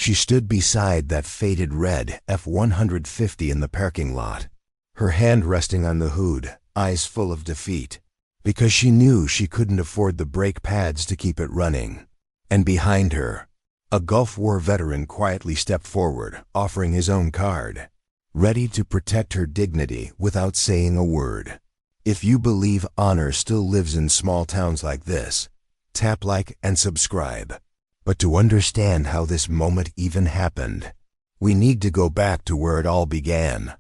She stood beside that faded red F-150 in the parking lot, her hand resting on the hood, eyes full of defeat, because she knew she couldn't afford the brake pads to keep it running. And behind her, a Gulf War veteran quietly stepped forward, offering his own card, ready to protect her dignity without saying a word. If you believe honor still lives in small towns like this, tap like and subscribe. But to understand how this moment even happened, we need to go back to where it all began.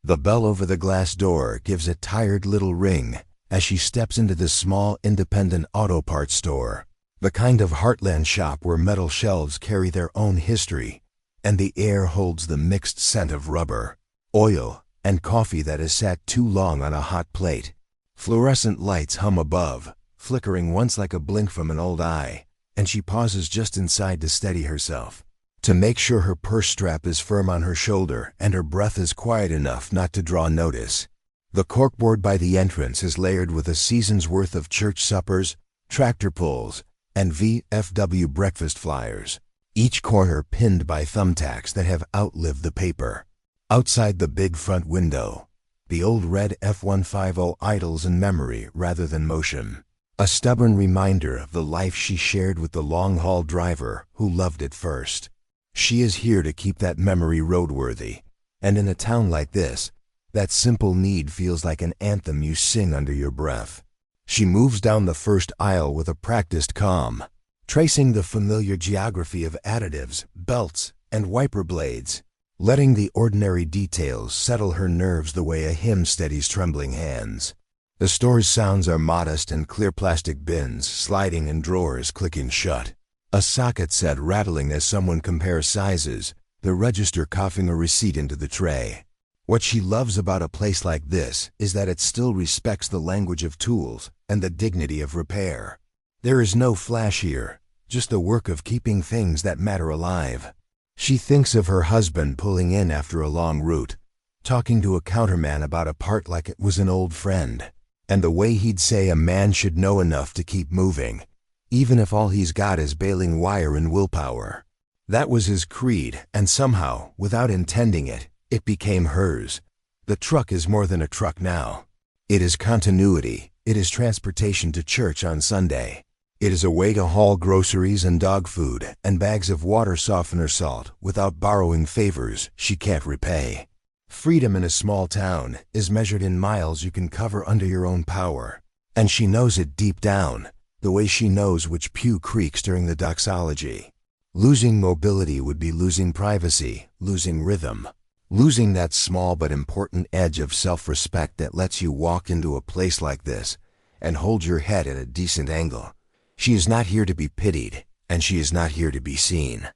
The bell over the glass door gives a tired little ring as she steps into the small independent auto parts store, the kind of heartland shop where metal shelves carry their own history, and the air holds the mixed scent of rubber, oil, and coffee that has sat too long on a hot plate. Fluorescent lights hum above, flickering once like a blink from an old eye, and she pauses just inside to steady herself, to make sure her purse strap is firm on her shoulder and her breath is quiet enough not to draw notice. The corkboard by the entrance is layered with a season's worth of church suppers, tractor pulls, and VFW breakfast flyers, each corner pinned by thumbtacks that have outlived the paper. Outside the big front window, the old red F-150 idles in memory rather than motion, a stubborn reminder of the life she shared with the long-haul driver who loved it first. She is here to keep that memory roadworthy, and in a town like this, that simple need feels like an anthem you sing under your breath. She moves down the first aisle with a practiced calm, tracing the familiar geography of additives, belts, and wiper blades, letting the ordinary details settle her nerves the way a hymn steadies trembling hands. The store's sounds are modest and clear plastic bins sliding in drawers clicking shut, a socket set rattling as someone compares sizes, the register coughing a receipt into the tray. What she loves about a place like this is that it still respects the language of tools and the dignity of repair. There is no flash here, just the work of keeping things that matter alive. She thinks of her husband pulling in after a long route, talking to a counterman about a part like it was an old friend, and the way he'd say a man should know enough to keep moving, even if all he's got is baling wire and willpower. That was his creed, and somehow, without intending it, it became hers. The truck is more than a truck now. It is continuity. It is transportation to church on Sunday. It is a way to haul groceries and dog food and bags of water softener salt without borrowing favors she can't repay. Freedom in a small town is measured in miles you can cover under your own power, and she knows it deep down, the way she knows which pew creaks during the doxology. Losing mobility would be losing privacy, losing rhythm, losing that small but important edge of self-respect that lets you walk into a place like this and hold your head at a decent angle. She is not here to be pitied, and she is not here to be seen.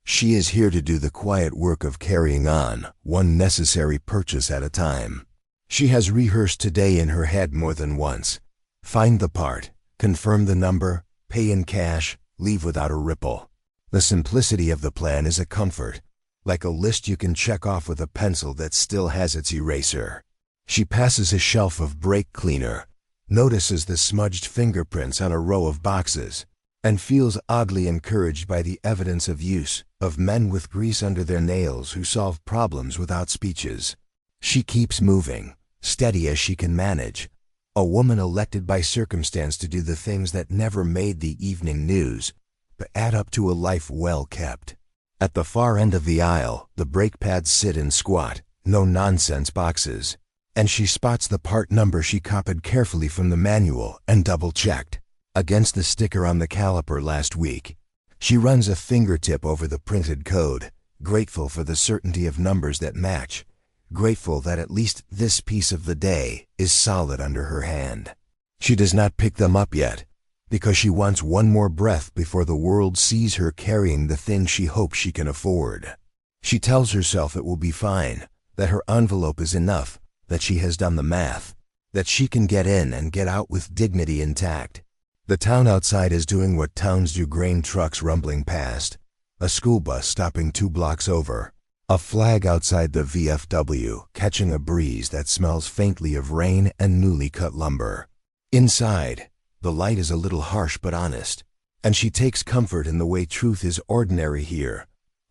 She is here to do the quiet work of carrying on, one necessary purchase at a time. She has rehearsed today in her head more than once. Find the part, confirm the number, pay in cash, leave without a ripple. The simplicity of the plan is a comfort, like a list you can check off with a pencil that still has its eraser. She passes a shelf of brake cleaner, notices the smudged fingerprints on a row of boxes, and feels oddly encouraged by the evidence of use of men with grease under their nails who solve problems without speeches. She keeps moving, steady as she can manage, a woman elected by circumstance to do the things that never made the evening news, but add up to a life well kept. At the far end of the aisle, the brake pads sit in squat, no-nonsense boxes, and she spots the part number she copied carefully from the manual and double-checked against the sticker on the caliper last week. She runs a fingertip over the printed code, grateful for the certainty of numbers that match, grateful that at least this piece of the day is solid under her hand. She does not pick them up yet, because she wants one more breath before the world sees her carrying the thing she hopes she can afford. She tells herself it will be fine, that her envelope is enough, that she has done the math, that she can get in and get out with dignity intact. The town outside is doing what towns do, grain trucks rumbling past, a school bus stopping 2 blocks over, a flag outside the VFW catching a breeze that smells faintly of rain and newly cut lumber. Inside, the light is a little harsh but honest, and she takes comfort in the way truth is ordinary here,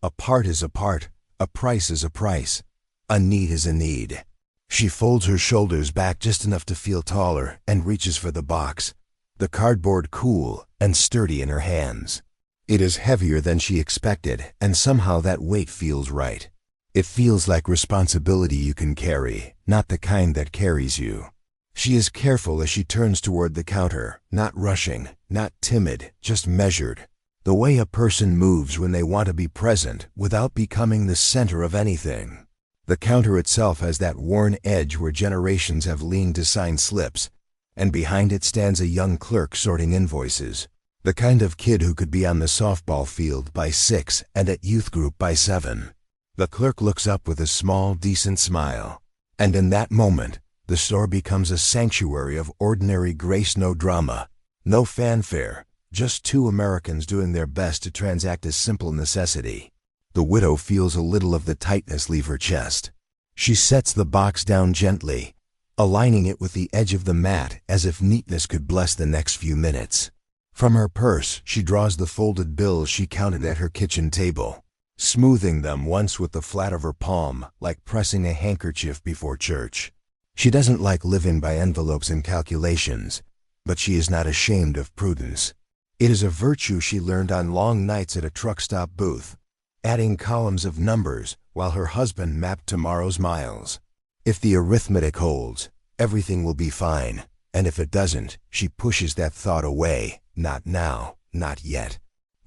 A part is a part, a price is a price, a need is a need. She folds her shoulders back just enough to feel taller and reaches for the box, the cardboard cool and sturdy in her hands. It is heavier than she expected, and somehow that weight feels right. It feels like responsibility you can carry, not the kind that carries you. She is careful as she turns toward the counter, not rushing, not timid, just measured. The way a person moves when they want to be present without becoming the center of anything. The counter itself has that worn edge where generations have leaned to sign slips, and behind it stands a young clerk sorting invoices. The kind of kid who could be on the softball field by 6 and at youth group by 7. The clerk looks up with a small, decent smile. And in that moment, the store becomes a sanctuary of ordinary grace, no drama, no fanfare, just two Americans doing their best to transact a simple necessity. The widow feels a little of the tightness leave her chest. She sets the box down gently, aligning it with the edge of the mat as if neatness could bless the next few minutes. From her purse, she draws the folded bills she counted at her kitchen table, smoothing them once with the flat of her palm, like pressing a handkerchief before church. She doesn't like living by envelopes and calculations, but she is not ashamed of prudence. It is a virtue she learned on long nights at a truck stop booth, adding columns of numbers while her husband mapped tomorrow's miles. If the arithmetic holds, everything will be fine, and if it doesn't, she pushes that thought away. Not now, not yet.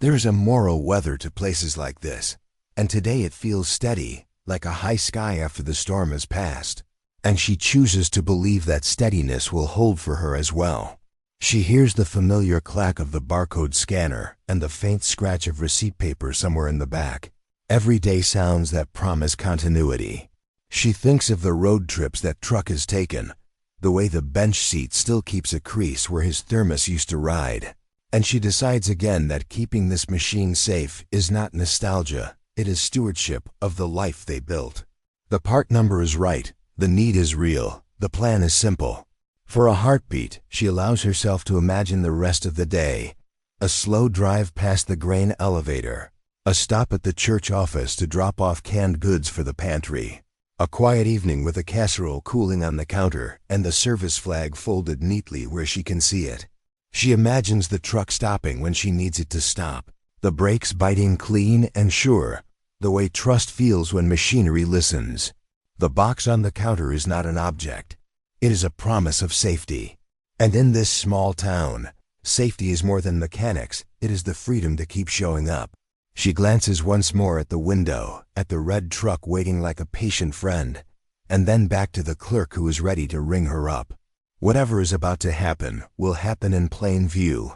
There is a moral weather to places like this, and today it feels steady, like a high sky after the storm has passed. And she chooses to believe that steadiness will hold for her as well. She hears the familiar clack of the barcode scanner and the faint scratch of receipt paper somewhere in the back. Everyday sounds that promise continuity. She thinks of the road trips that truck has taken, the way the bench seat still keeps a crease where his thermos used to ride. And she decides again that keeping this machine safe is not nostalgia, it is stewardship of the life they built. The part number is right, the need is real, the plan is simple. For a heartbeat, she allows herself to imagine the rest of the day. A slow drive past the grain elevator, a stop at the church office to drop off canned goods for the pantry, a quiet evening with a casserole cooling on the counter and the service flag folded neatly where she can see it. She imagines the truck stopping when she needs it to stop, the brakes biting clean and sure, the way trust feels when machinery listens. The box on the counter is not an object. It is a promise of safety. And in this small town, safety is more than mechanics, it is the freedom to keep showing up. She glances once more at the window, at the red truck waiting like a patient friend, and then back to the clerk who is ready to ring her up. Whatever is about to happen will happen in plain view,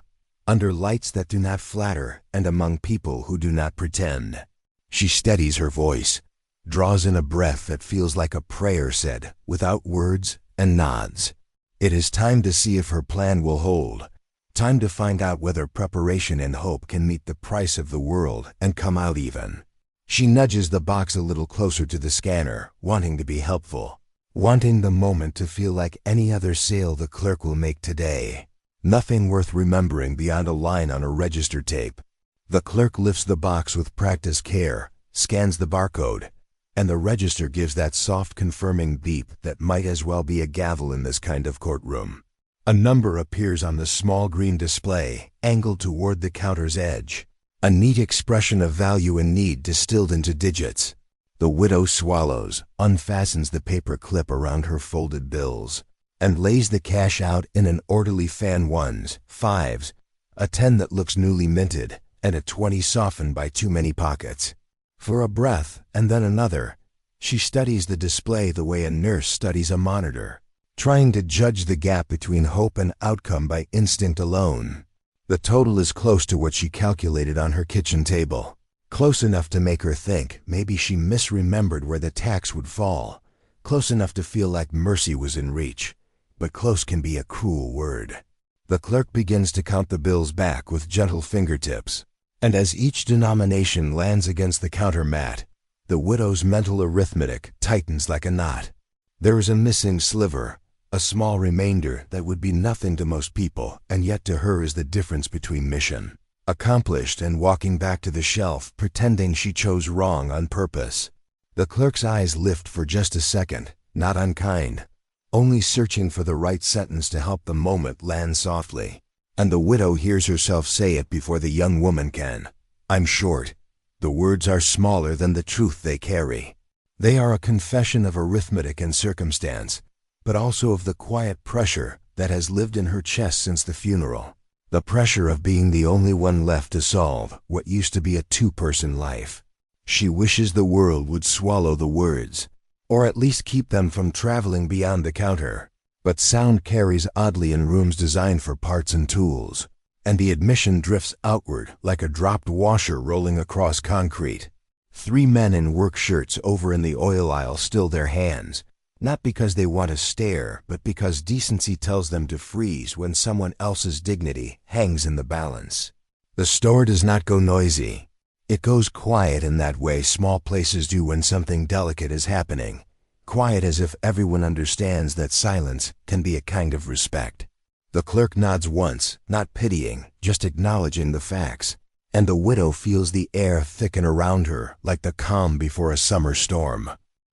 under lights that do not flatter and among people who do not pretend. She steadies her voice, draws in a breath that feels like a prayer said, without words, and nods. It is time to see if her plan will hold, time to find out whether preparation and hope can meet the price of the world and come out even. She nudges the box a little closer to the scanner, wanting to be helpful, wanting the moment to feel like any other sale the clerk will make today. Nothing worth remembering beyond a line on a register tape. The clerk lifts the box with practiced care, scans the barcode, and the register gives that soft confirming beep that might as well be a gavel in this kind of courtroom. A number appears on the small green display, angled toward the counter's edge. A neat expression of value and need distilled into digits. The widow swallows, unfastens the paper clip around her folded bills, and lays the cash out in an orderly fan 1s, 5s, a 10 that looks newly minted, and a 20 softened by too many pockets. For a breath, and then another, she studies the display the way a nurse studies a monitor, trying to judge the gap between hope and outcome by instinct alone. The total is close to what she calculated on her kitchen table, close enough to make her think maybe she misremembered where the tax would fall, close enough to feel like mercy was in reach, but close can be a cruel word. The clerk begins to count the bills back with gentle fingertips. And as each denomination lands against the counter mat, the widow's mental arithmetic tightens like a knot. There is a missing sliver, a small remainder that would be nothing to most people, and yet to her is the difference between mission. accomplished and walking back to the shelf, pretending she chose wrong on purpose. The clerk's eyes lift for just a second, not unkind, only searching for the right sentence to help the moment land softly. And the widow hears herself say it before the young woman can. "I'm short." The words are smaller than the truth they carry. They are a confession of arithmetic and circumstance, but also of the quiet pressure that has lived in her chest since the funeral. The pressure of being the only one left to solve what used to be a two-person life. She wishes the world would swallow the words, or at least keep them from traveling beyond the counter. But sound carries oddly in rooms designed for parts and tools, and the admission drifts outward like a dropped washer rolling across concrete. 3 men in work shirts over in the oil aisle still their hands, not because they want to stare, but because decency tells them to freeze when someone else's dignity hangs in the balance. The store does not go noisy. It goes quiet in that way small places do when something delicate is happening. Quiet as if everyone understands that silence can be a kind of respect. The clerk nods once, not pitying, just acknowledging the facts, and the widow feels the air thicken around her like the calm before a summer storm.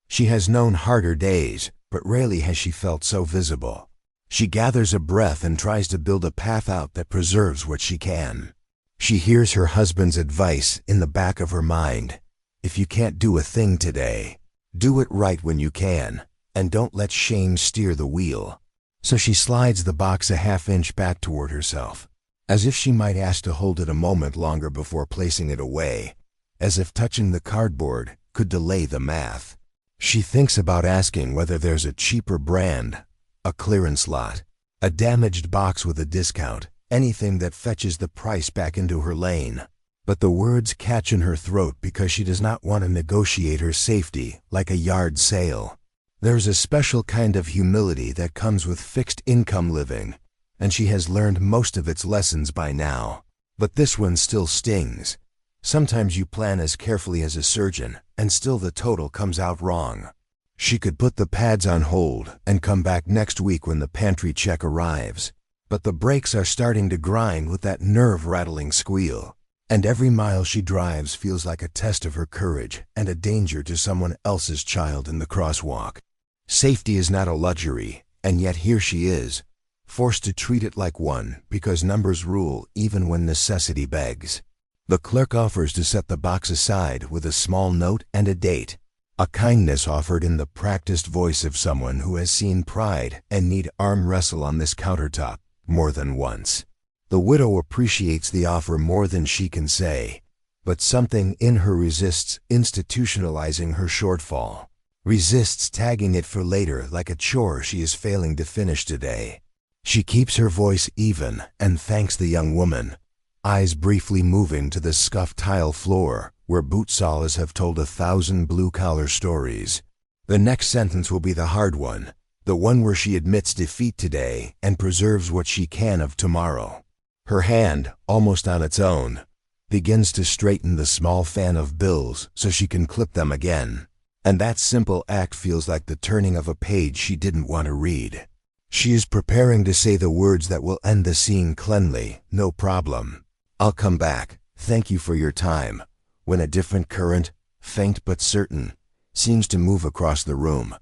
She has known harder days, but rarely has she felt so visible. She gathers a breath and tries to build a path out that preserves what she can. She hears her husband's advice in the back of her mind. If you can't do a thing today, do it right when you can, and don't let shame steer the wheel. So she slides the box a half-inch back toward herself, as if she might ask to hold it a moment longer before placing it away, as if touching the cardboard could delay the math. She thinks about asking whether there's a cheaper brand, a clearance lot, a damaged box with a discount, anything that fetches the price back into her lane. But the words catch in her throat because she does not want to negotiate her safety like a yard sale. There's a special kind of humility that comes with fixed income living, and she has learned most of its lessons by now. But this one still stings. Sometimes you plan as carefully as a surgeon, and still the total comes out wrong. She could put the pads on hold and come back next week when the pantry check arrives. But the brakes are starting to grind with that nerve-rattling squeal. And every mile she drives feels like a test of her courage and a danger to someone else's child in the crosswalk. Safety is not a luxury, and yet here she is, forced to treat it like one because numbers rule even when necessity begs. The clerk offers to set the box aside with a small note and a date, a kindness offered in the practiced voice of someone who has seen pride and need arm wrestle on this countertop more than once. The widow appreciates the offer more than she can say, but something in her resists institutionalizing her shortfall, resists tagging it for later like a chore she is failing to finish today. She keeps her voice even and thanks the young woman, eyes briefly moving to the scuffed tile floor where boot soles have told 1,000 blue-collar stories. The next sentence will be the hard one, the one where she admits defeat today and preserves what she can of tomorrow. Her hand, almost on its own, begins to straighten the small fan of bills so she can clip them again. And that simple act feels like the turning of a page she didn't want to read. She is preparing to say the words that will end the scene cleanly, no problem. "I'll come back, thank you for your time," when a different current, faint but certain, seems to move across the room.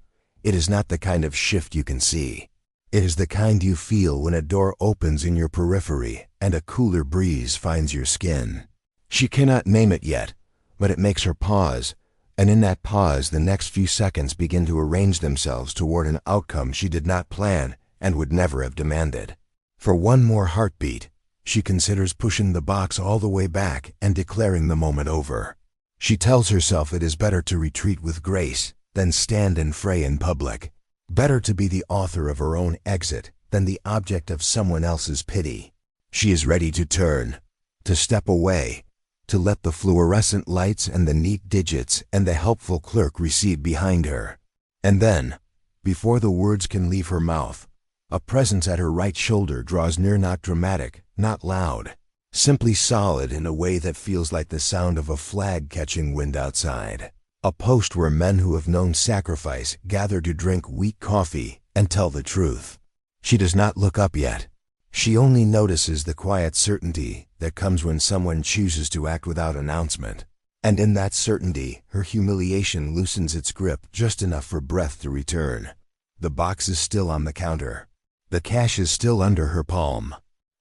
It is not the kind of shift you can see. It is the kind you feel when a door opens in your periphery and a cooler breeze finds your skin. She cannot name it yet, but it makes her pause, and in that pause the next few seconds begin to arrange themselves toward an outcome she did not plan and would never have demanded. For one more heartbeat, she considers pushing the box all the way back and declaring the moment over. She tells herself it is better to retreat with grace than stand and fray in public. Better to be the author of her own exit than the object of someone else's pity. She is ready to turn, to step away, to let the fluorescent lights and the neat digits and the helpful clerk recede behind her. And then, before the words can leave her mouth, a presence at her right shoulder draws near, not dramatic, not loud, simply solid in a way that feels like the sound of a flag catching wind outside. A post where men who have known sacrifice gather to drink weak coffee and tell the truth. She does not look up yet. She only notices the quiet certainty that comes when someone chooses to act without announcement. And in that certainty, her humiliation loosens its grip just enough for breath to return. The box is still on the counter. The cash is still under her palm.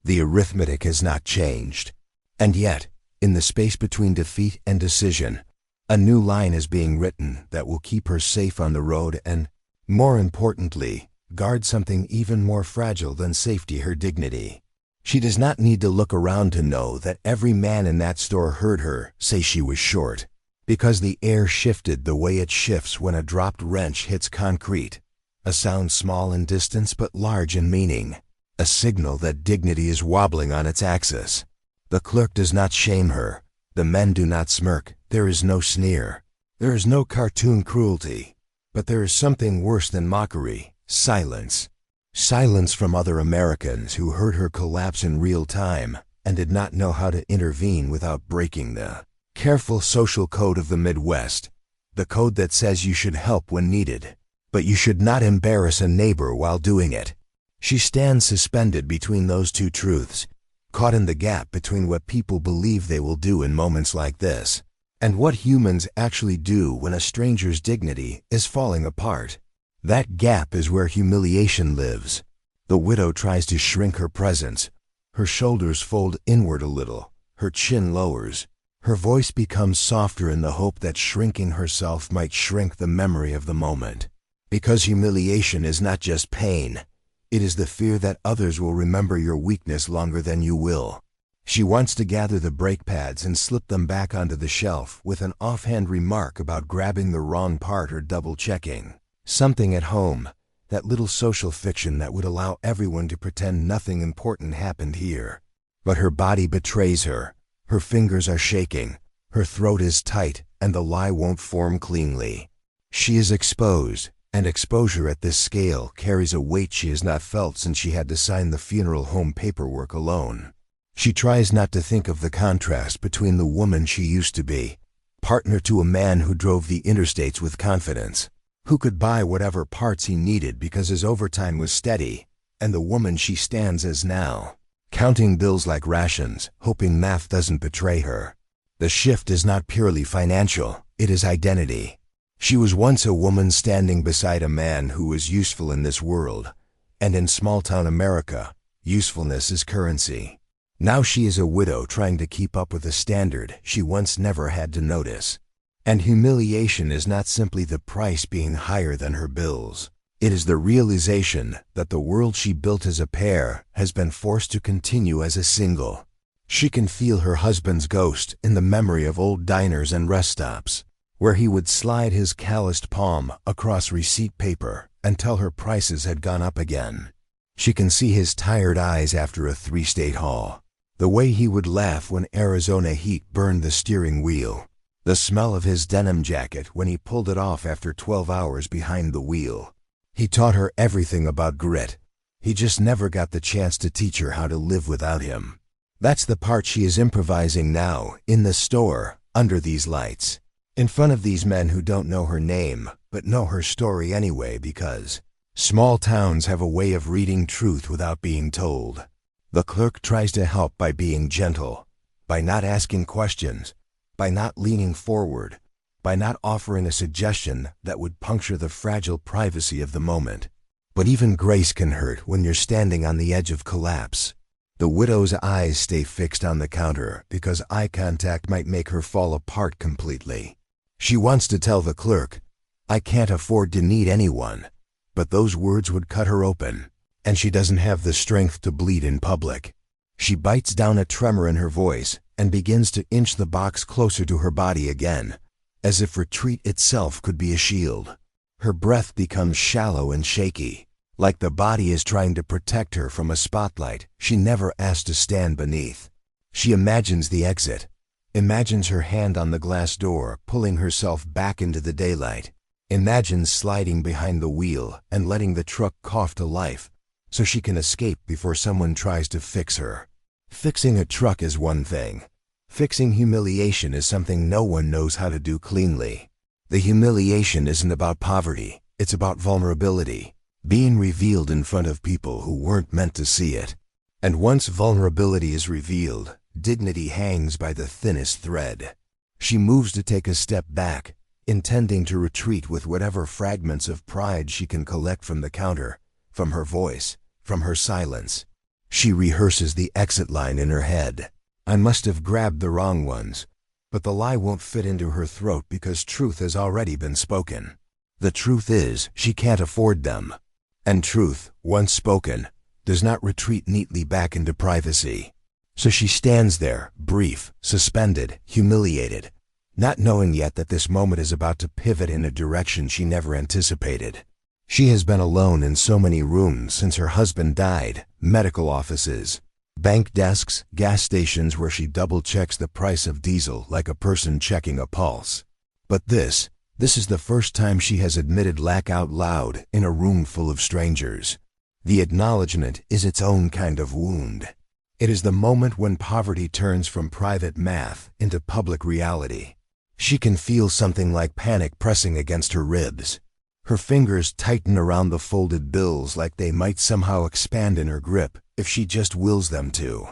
The arithmetic has not changed. And yet, in the space between defeat and decision, a new line is being written that will keep her safe on the road and, more importantly, guard something even more fragile than safety, her dignity. She does not need to look around to know that every man in that store heard her say she was short, because the air shifted the way it shifts when a dropped wrench hits concrete, a sound small in distance but large in meaning, a signal that dignity is wobbling on its axis. The clerk does not shame her. The men do not smirk. There is no sneer. There is no cartoon cruelty. But there is something worse than mockery: silence. Silence from other Americans who heard her collapse in real time and did not know how to intervene without breaking the careful social code of the Midwest, the code that says you should help when needed, but you should not embarrass a neighbor while doing it. She stands suspended between those two truths, caught in the gap between what people believe they will do in moments like this, and what humans actually do when a stranger's dignity is falling apart. That gap is where humiliation lives. The widow tries to shrink her presence. Her shoulders fold inward a little. Her chin lowers. Her voice becomes softer in the hope that shrinking herself might shrink the memory of the moment. Because humiliation is not just pain. It is the fear that others will remember your weakness longer than you will. She wants to gather the brake pads and slip them back onto the shelf with an offhand remark about grabbing the wrong part or double-checking something at home, that little social fiction that would allow everyone to pretend nothing important happened here. But her body betrays her. Her fingers are shaking. Her throat is tight, and the lie won't form cleanly. She is exposed, and exposure at this scale carries a weight she has not felt since she had to sign the funeral home paperwork alone. She tries not to think of the contrast between the woman she used to be, partner to a man who drove the interstates with confidence, who could buy whatever parts he needed because his overtime was steady, and the woman she stands as now, counting bills like rations, hoping math doesn't betray her. The shift is not purely financial, it is identity. She was once a woman standing beside a man who was useful in this world, and in small-town America, usefulness is currency. Now she is a widow trying to keep up with a standard she once never had to notice. And humiliation is not simply the price being higher than her bills. It is the realization that the world she built as a pair has been forced to continue as a single. She can feel her husband's ghost in the memory of old diners and rest stops, where he would slide his calloused palm across receipt paper until her prices had gone up again. She can see his tired eyes after a 3-state haul, the way he would laugh when Arizona heat burned the steering wheel, the smell of his denim jacket when he pulled it off after 12 hours behind the wheel. He taught her everything about grit. He just never got the chance to teach her how to live without him. That's the part she is improvising now, in the store, under these lights, in front of these men who don't know her name, but know her story anyway because small towns have a way of reading truth without being told. The clerk tries to help by being gentle, by not asking questions, by not leaning forward, by not offering a suggestion that would puncture the fragile privacy of the moment. But even grace can hurt when you're standing on the edge of collapse. The widow's eyes stay fixed on the counter because eye contact might make her fall apart completely. She wants to tell the clerk, "I can't afford to need anyone," but those words would cut her open, and she doesn't have the strength to bleed in public. She bites down a tremor in her voice and begins to inch the box closer to her body again, as if retreat itself could be a shield. Her breath becomes shallow and shaky, like the body is trying to protect her from a spotlight she never asked to stand beneath. She imagines the exit, imagines her hand on the glass door pulling herself back into the daylight, imagines sliding behind the wheel and letting the truck cough to life so she can escape before someone tries to fix her. Fixing a truck is one thing. Fixing humiliation is something no one knows how to do cleanly. The humiliation isn't about poverty, it's about vulnerability, being revealed in front of people who weren't meant to see it. And once vulnerability is revealed, Dignity hangs by the thinnest thread. She moves to take a step back, intending to retreat with whatever fragments of pride she can collect from the counter, from her voice, from her silence. She rehearses the exit line in her head. I must have grabbed the wrong ones. But the lie won't fit into her throat because truth has already been spoken. The truth is, she can't afford them. And truth, once spoken, does not retreat neatly back into privacy. So she stands there, brief, suspended, humiliated, not knowing yet that this moment is about to pivot in a direction she never anticipated. She has been alone in so many rooms since her husband died, medical offices, bank desks, gas stations where she double-checks the price of diesel like a person checking a pulse. But this is the first time she has admitted lack out loud in a room full of strangers. The acknowledgement is its own kind of wound. It is the moment when poverty turns from private math into public reality. She can feel something like panic pressing against her ribs. Her fingers tighten around the folded bills like they might somehow expand in her grip if she just wills them to.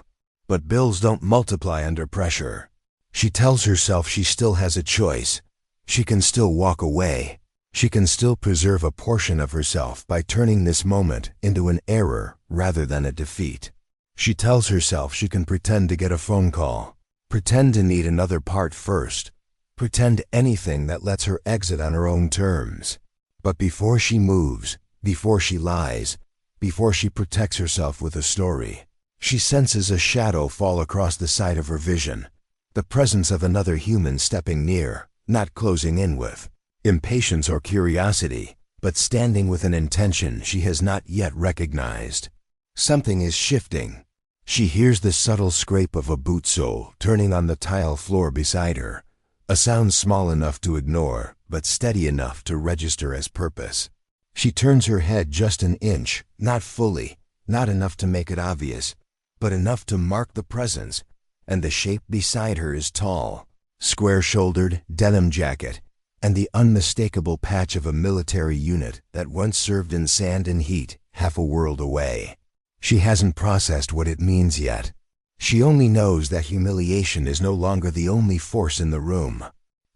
But bills don't multiply under pressure. She tells herself she still has a choice. She can still walk away. She can still preserve a portion of herself by turning this moment into an error rather than a defeat. She tells herself she can pretend to get a phone call, pretend to need another part first, pretend anything that lets her exit on her own terms. But before she moves, before she lies, before she protects herself with a story, she senses a shadow fall across the side of her vision, the presence of another human stepping near, not closing in with impatience or curiosity, but standing with an intention she has not yet recognized. Something is shifting. She hears the subtle scrape of a boot sole turning on the tile floor beside her, a sound small enough to ignore, but steady enough to register as purpose. She turns her head just an inch, not fully, not enough to make it obvious, but enough to mark the presence, and the shape beside her is tall, square-shouldered, denim jacket, and the unmistakable patch of a military unit that once served in sand and heat half a world away. She hasn't processed what it means yet. She only knows that humiliation is no longer the only force in the room.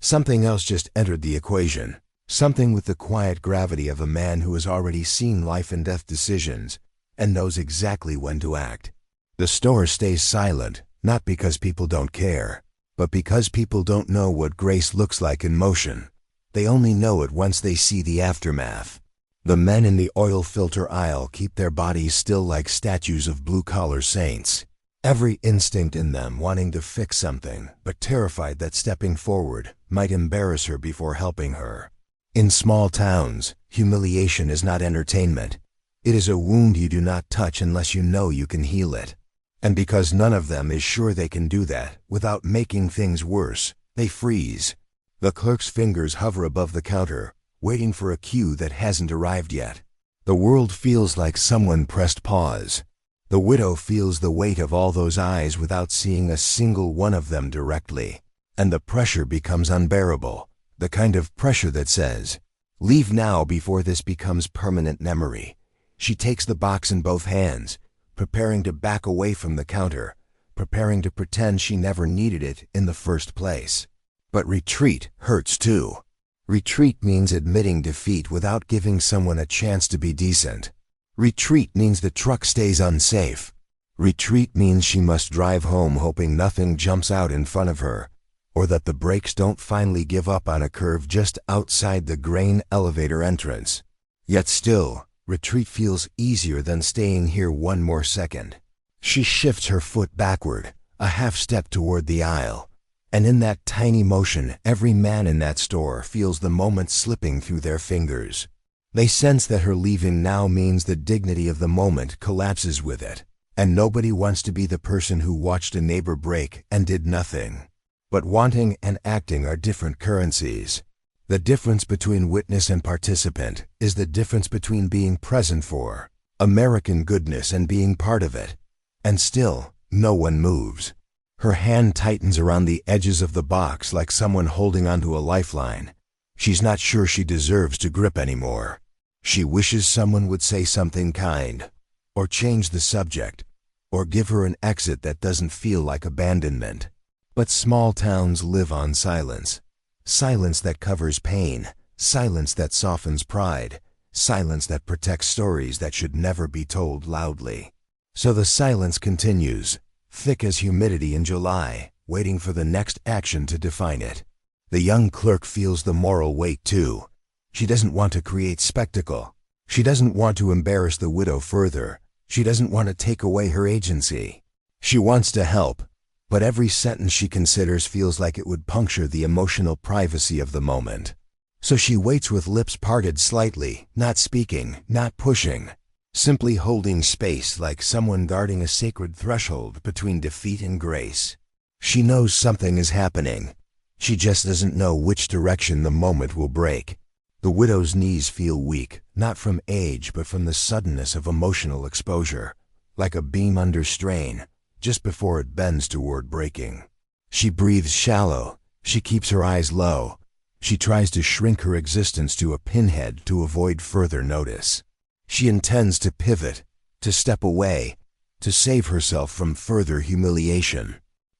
Something else just entered the equation, something with the quiet gravity of a man who has already seen life and death decisions and knows exactly when to act. The store stays silent, not because people don't care, but because people don't know what grace looks like in motion. They only know it once they see the aftermath. The men in the oil filter aisle keep their bodies still like statues of blue-collar saints, every instinct in them wanting to fix something, but terrified that stepping forward might embarrass her before helping her. In small towns, humiliation is not entertainment. It is a wound you do not touch unless you know you can heal it. And because none of them is sure they can do that without making things worse, they freeze. The clerk's fingers hover above the counter, waiting for a cue that hasn't arrived yet. The world feels like someone pressed pause. The widow feels the weight of all those eyes without seeing a single one of them directly. And the pressure becomes unbearable, the kind of pressure that says, "Leave now before this becomes permanent memory." She takes the box in both hands, preparing to back away from the counter, preparing to pretend she never needed it in the first place. But retreat hurts too. Retreat means admitting defeat without giving someone a chance to be decent. Retreat means the truck stays unsafe. Retreat means she must drive home hoping nothing jumps out in front of her, or that the brakes don't finally give up on a curve just outside the grain elevator entrance. Yet still, retreat feels easier than staying here one more second. She shifts her foot backward, a half step toward the aisle. And in that tiny motion, every man in that store feels the moment slipping through their fingers. They sense that her leaving now means the dignity of the moment collapses with it, and nobody wants to be the person who watched a neighbor break and did nothing. But wanting and acting are different currencies. The difference between witness and participant is the difference between being present for American goodness and being part of it. And still, no one moves. Her hand tightens around the edges of the box like someone holding onto a lifeline. She's not sure she deserves to grip anymore. She wishes someone would say something kind, or change the subject, or give her an exit that doesn't feel like abandonment. But small towns live on silence. Silence that covers pain, silence that softens pride, silence that protects stories that should never be told loudly. So the silence continues, thick as humidity in July, waiting for the next action to define it. The young clerk feels the moral weight too. She doesn't want to create spectacle. She doesn't want to embarrass the widow further. She doesn't want to take away her agency. She wants to help, but every sentence she considers feels like it would puncture the emotional privacy of the moment. So she waits with lips parted slightly, not speaking, not pushing, simply holding space like someone guarding a sacred threshold between defeat and grace. She knows something is happening. She just doesn't know which direction the moment will break. The widow's knees feel weak, not from age but from the suddenness of emotional exposure, like a beam under strain, just before it bends toward breaking. She breathes shallow. She keeps her eyes low. She tries to shrink her existence to a pinhead to avoid further notice. She intends to pivot, to step away, to save herself from further humiliation.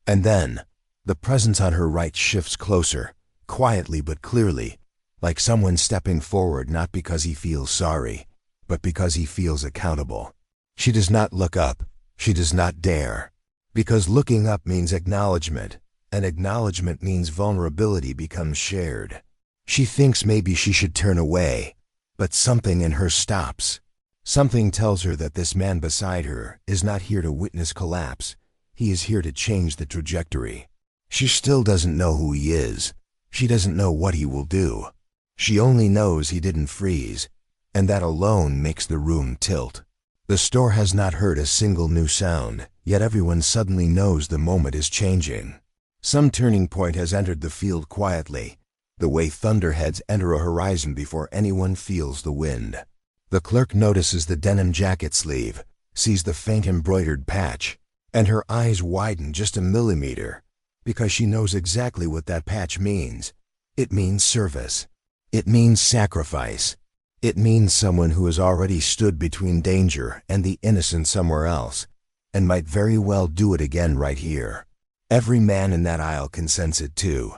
And then, the presence on her right shifts closer, quietly but clearly, like someone stepping forward not because he feels sorry, but because he feels accountable. She does not look up. She does not dare. Because looking up means acknowledgement, and acknowledgement means vulnerability becomes shared. She thinks maybe she should turn away, but something in her stops. Something tells her that this man beside her is not here to witness collapse. He is here to change the trajectory. She still doesn't know who he is. She doesn't know what he will do. She only knows he didn't freeze, and that alone makes the room tilt. The store has not heard a single new sound, yet everyone suddenly knows the moment is changing. Some turning point has entered the field quietly, the way thunderheads enter a horizon before anyone feels the wind. The clerk notices the denim jacket sleeve, sees the faint embroidered patch, and her eyes widen just a millimeter, because she knows exactly what that patch means. It means service. It means sacrifice. It means someone who has already stood between danger and the innocent somewhere else, and might very well do it again right here. Every man in that aisle can sense it too.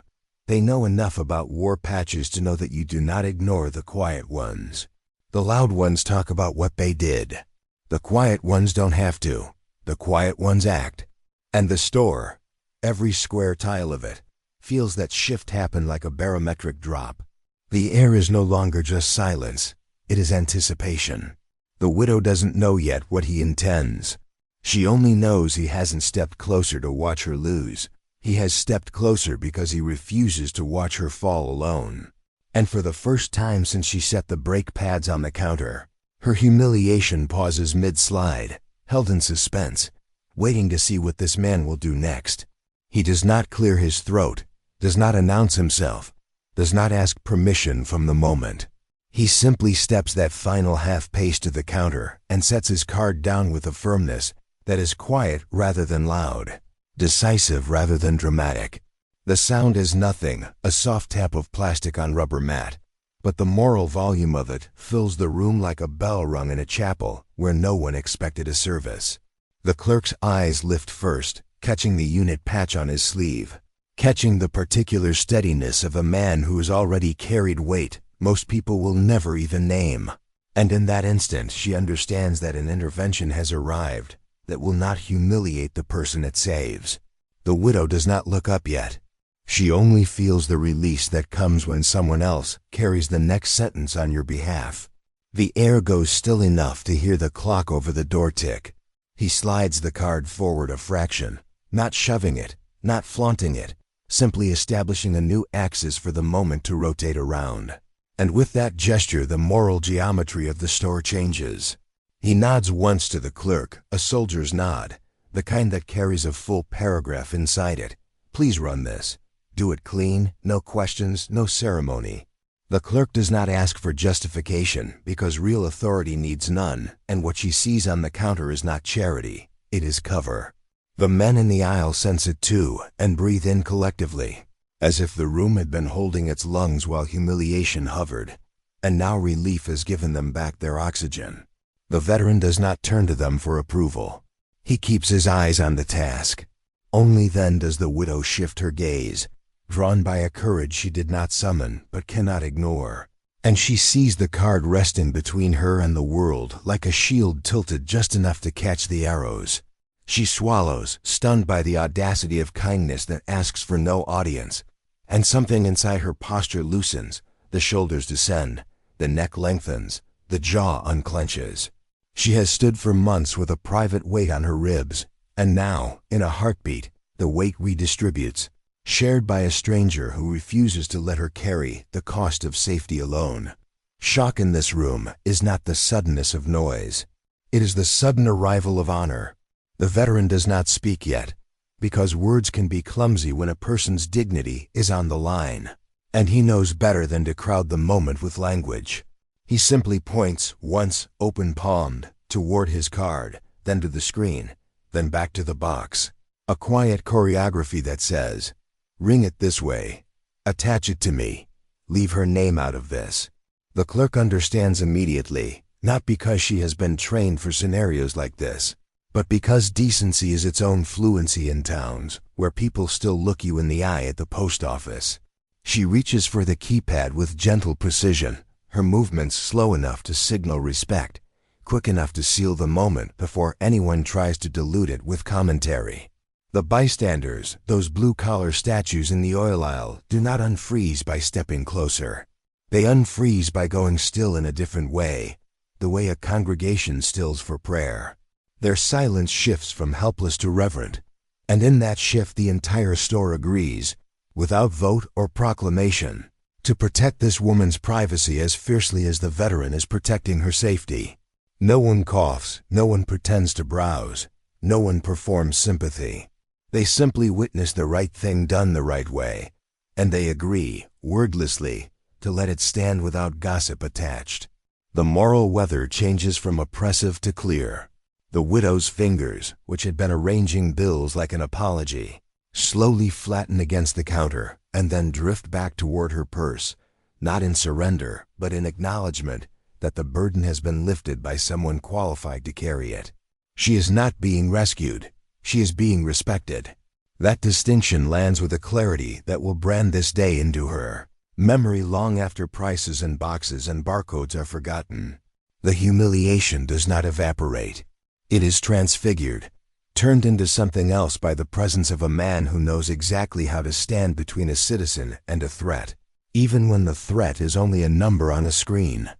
They know enough about war patches to know that you do not ignore the quiet ones. The loud ones talk about what they did. The quiet ones don't have to. The quiet ones act. And the store, every square tile of it, feels that shift happen like a barometric drop. The air is no longer just silence. It is anticipation. The widow doesn't know yet what he intends. She only knows he hasn't stepped closer to watch her lose. He has stepped closer because he refuses to watch her fall alone. And for the first time since she set the brake pads on the counter, her humiliation pauses mid-slide, held in suspense, waiting to see what this man will do next. He does not clear his throat, does not announce himself, does not ask permission from the moment. He simply steps that final half-pace to the counter and sets his card down with a firmness that is quiet rather than loud, decisive rather than dramatic. The sound is nothing, a soft tap of plastic on rubber mat, but the moral volume of it fills the room like a bell rung in a chapel where no one expected a service. The clerk's eyes lift first, catching the unit patch on his sleeve, catching the particular steadiness of a man who has already carried weight most people will never even name. And in that instant she understands that an intervention has arrived that will not humiliate the person it saves. The widow does not look up yet. She only feels the release that comes when someone else carries the next sentence on your behalf. The air goes still enough to hear the clock over the door tick. He slides the card forward a fraction, not shoving it, not flaunting it, simply establishing a new axis for the moment to rotate around. And with that gesture the moral geometry of the store changes. He nods once to the clerk, a soldier's nod, the kind that carries a full paragraph inside it. Please run this. Do it clean, no questions, no ceremony. The clerk does not ask for justification because real authority needs none, and what she sees on the counter is not charity, it is cover. The men in the aisle sense it too and breathe in collectively, as if the room had been holding its lungs while humiliation hovered, and now relief has given them back their oxygen. The veteran does not turn to them for approval. He keeps his eyes on the task. Only then does the widow shift her gaze, drawn by a courage she did not summon but cannot ignore. And she sees the card resting between her and the world like a shield tilted just enough to catch the arrows. She swallows, stunned by the audacity of kindness that asks for no audience, and something inside her posture loosens, the shoulders descend, the neck lengthens, the jaw unclenches. She has stood for months with a private weight on her ribs, and now, in a heartbeat, the weight redistributes, shared by a stranger who refuses to let her carry the cost of safety alone. Shock in this room is not the suddenness of noise. It is the sudden arrival of honor. The veteran does not speak yet, because words can be clumsy when a person's dignity is on the line. And he knows better than to crowd the moment with language. He simply points, once open-palmed, toward his card, then to the screen, then back to the box. A quiet choreography that says, "Ring it this way. Attach it to me. Leave her name out of this." The clerk understands immediately, not because she has been trained for scenarios like this, but because decency is its own fluency in towns where people still look you in the eye at the post office. She reaches for the keypad with gentle precision, her movements slow enough to signal respect, quick enough to seal the moment before anyone tries to dilute it with commentary. The bystanders, those blue-collar statues in the oil aisle, do not unfreeze by stepping closer. They unfreeze by going still in a different way, the way a congregation stills for prayer. Their silence shifts from helpless to reverent, and in that shift the entire store agrees, without vote or proclamation, to protect this woman's privacy as fiercely as the veteran is protecting her safety. No one coughs, no one pretends to browse, no one performs sympathy. They simply witness the right thing done the right way, and they agree, wordlessly, to let it stand without gossip attached. The moral weather changes from oppressive to clear. The widow's fingers, which had been arranging bills like an apology, slowly flatten against the counter and then drift back toward her purse, not in surrender, but in acknowledgement that the burden has been lifted by someone qualified to carry it. She is not being rescued. She is being respected. That distinction lands with a clarity that will brand this day into her memory long after prices and boxes and barcodes are forgotten. The humiliation does not evaporate. It is transfigured, turned into something else by the presence of a man who knows exactly how to stand between a citizen and a threat, even when the threat is only a number on a screen.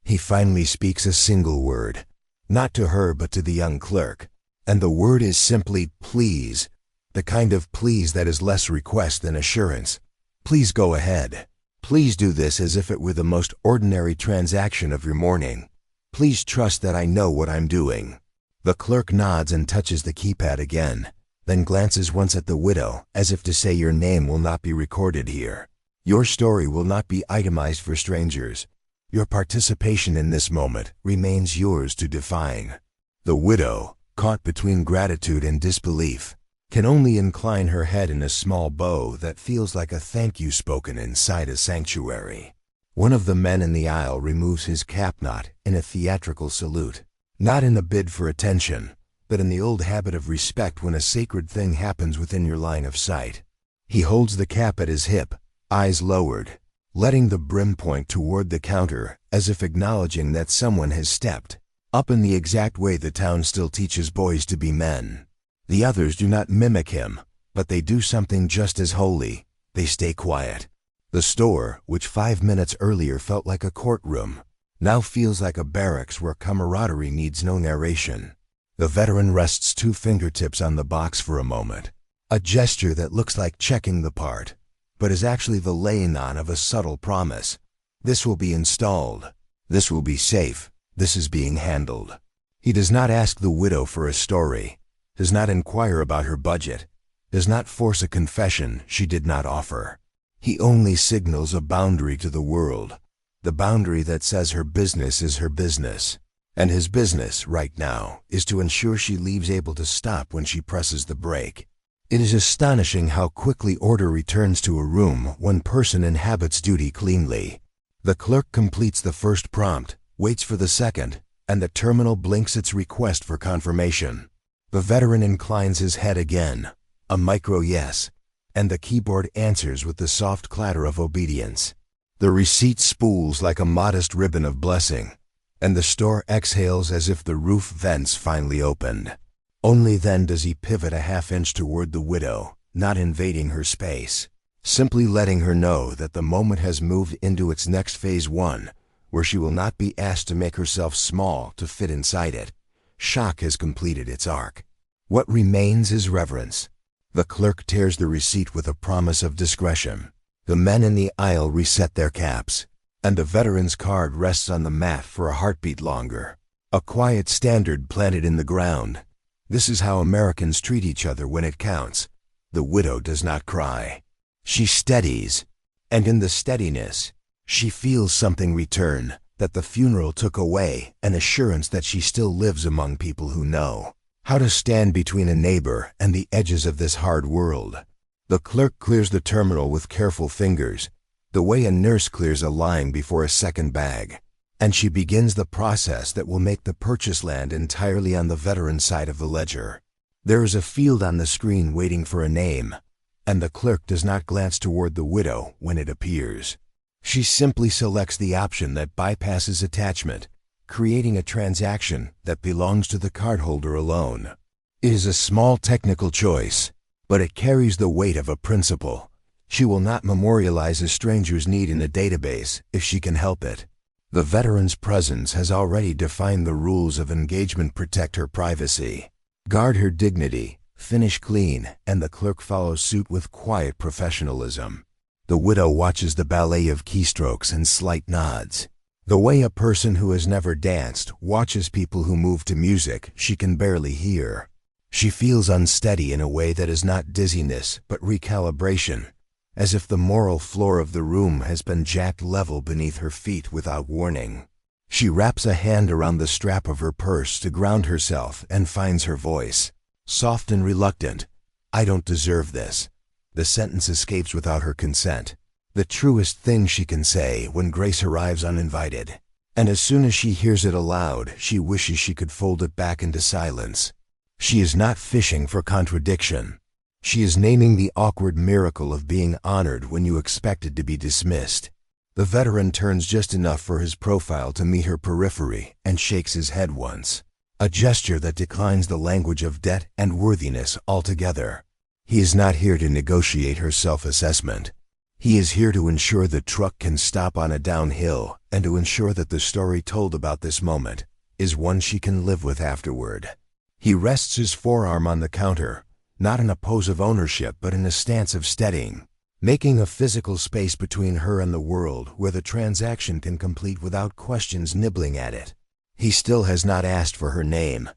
He finally speaks a single word, not to her but to the young clerk, and the word is simply please, the kind of please that is less request than assurance. Please go ahead. Please do this as if it were the most ordinary transaction of your morning. Please trust that I know what I'm doing. The clerk nods and touches the keypad again, then glances once at the widow as if to say your name will not be recorded here. Your story will not be itemized for strangers. Your participation in this moment remains yours to define. The widow, caught between gratitude and disbelief, can only incline her head in a small bow that feels like a thank you spoken inside a sanctuary. One of the men in the aisle removes his cap knot in a theatrical salute. Not in a bid for attention, but in the old habit of respect when a sacred thing happens within your line of sight. He holds the cap at his hip, eyes lowered, letting the brim point toward the counter as if acknowledging that someone has stepped up in the exact way the town still teaches boys to be men. The others do not mimic him, but they do something just as holy. They stay quiet. The store, which 5 minutes earlier felt like a courtroom, now feels like a barracks where camaraderie needs no narration. The veteran rests 2 fingertips on the box for a moment, a gesture that looks like checking the part, but is actually the laying on of a subtle promise. This will be installed. This will be safe. This is being handled. He does not ask the widow for a story, does not inquire about her budget, does not force a confession she did not offer. He only signals a boundary to the world, the boundary that says her business is her business, and his business right now is to ensure she leaves able to stop when she presses the brake. It is astonishing how quickly order returns to a room when person inhabits duty cleanly. The clerk completes the first prompt, waits for the second, and the terminal blinks its request for confirmation. The veteran inclines his head again, a micro yes, and the keyboard answers with the soft clatter of obedience. The receipt spools like a modest ribbon of blessing, and the store exhales as if the roof vents finally opened. Only then does he pivot a half-inch toward the widow, not invading her space, simply letting her know that the moment has moved into its next phase one, where she will not be asked to make herself small to fit inside it. Shock has completed its arc. What remains is reverence. The clerk tears the receipt with a promise of discretion. The men in the aisle reset their caps, and the veteran's card rests on the mat for a heartbeat longer. A quiet standard planted in the ground. This is how Americans treat each other when it counts. The widow does not cry. She steadies, and in the steadiness, she feels something return that the funeral took away, an assurance that she still lives among people who know how to stand between a neighbor and the edges of this hard world. The clerk clears the terminal with careful fingers, the way a nurse clears a line before a second bag, and she begins the process that will make the purchase land entirely on the veteran's side of the ledger. There is a field on the screen waiting for a name, and the clerk does not glance toward the widow when it appears. She simply selects the option that bypasses attachment, creating a transaction that belongs to the cardholder alone. It is a small technical choice, but it carries the weight of a principle. She will not memorialize a stranger's need in a database if she can help it. The veteran's presence has already defined the rules of engagement. Protect her privacy, guard her dignity, finish clean, and the clerk follows suit with quiet professionalism. The widow watches the ballet of keystrokes and slight nods, the way a person who has never danced watches people who move to music she can barely hear. She feels unsteady in a way that is not dizziness but recalibration, as if the moral floor of the room has been jacked level beneath her feet without warning. She wraps a hand around the strap of her purse to ground herself and finds her voice, soft and reluctant. "I don't deserve this." The sentence escapes without her consent, the truest thing she can say when grace arrives uninvited. And as soon as she hears it aloud, she wishes she could fold it back into silence. She is not fishing for contradiction. She is naming the awkward miracle of being honored when you expected to be dismissed. The veteran turns just enough for his profile to meet her periphery and shakes his head once, a gesture that declines the language of debt and worthiness altogether. He is not here to negotiate her self-assessment. He is here to ensure the truck can stop on a downhill and to ensure that the story told about this moment is one she can live with afterward. He rests his forearm on the counter, not in a pose of ownership but in a stance of steadying, making a physical space between her and the world where the transaction can complete without questions nibbling at it. He still has not asked for her name,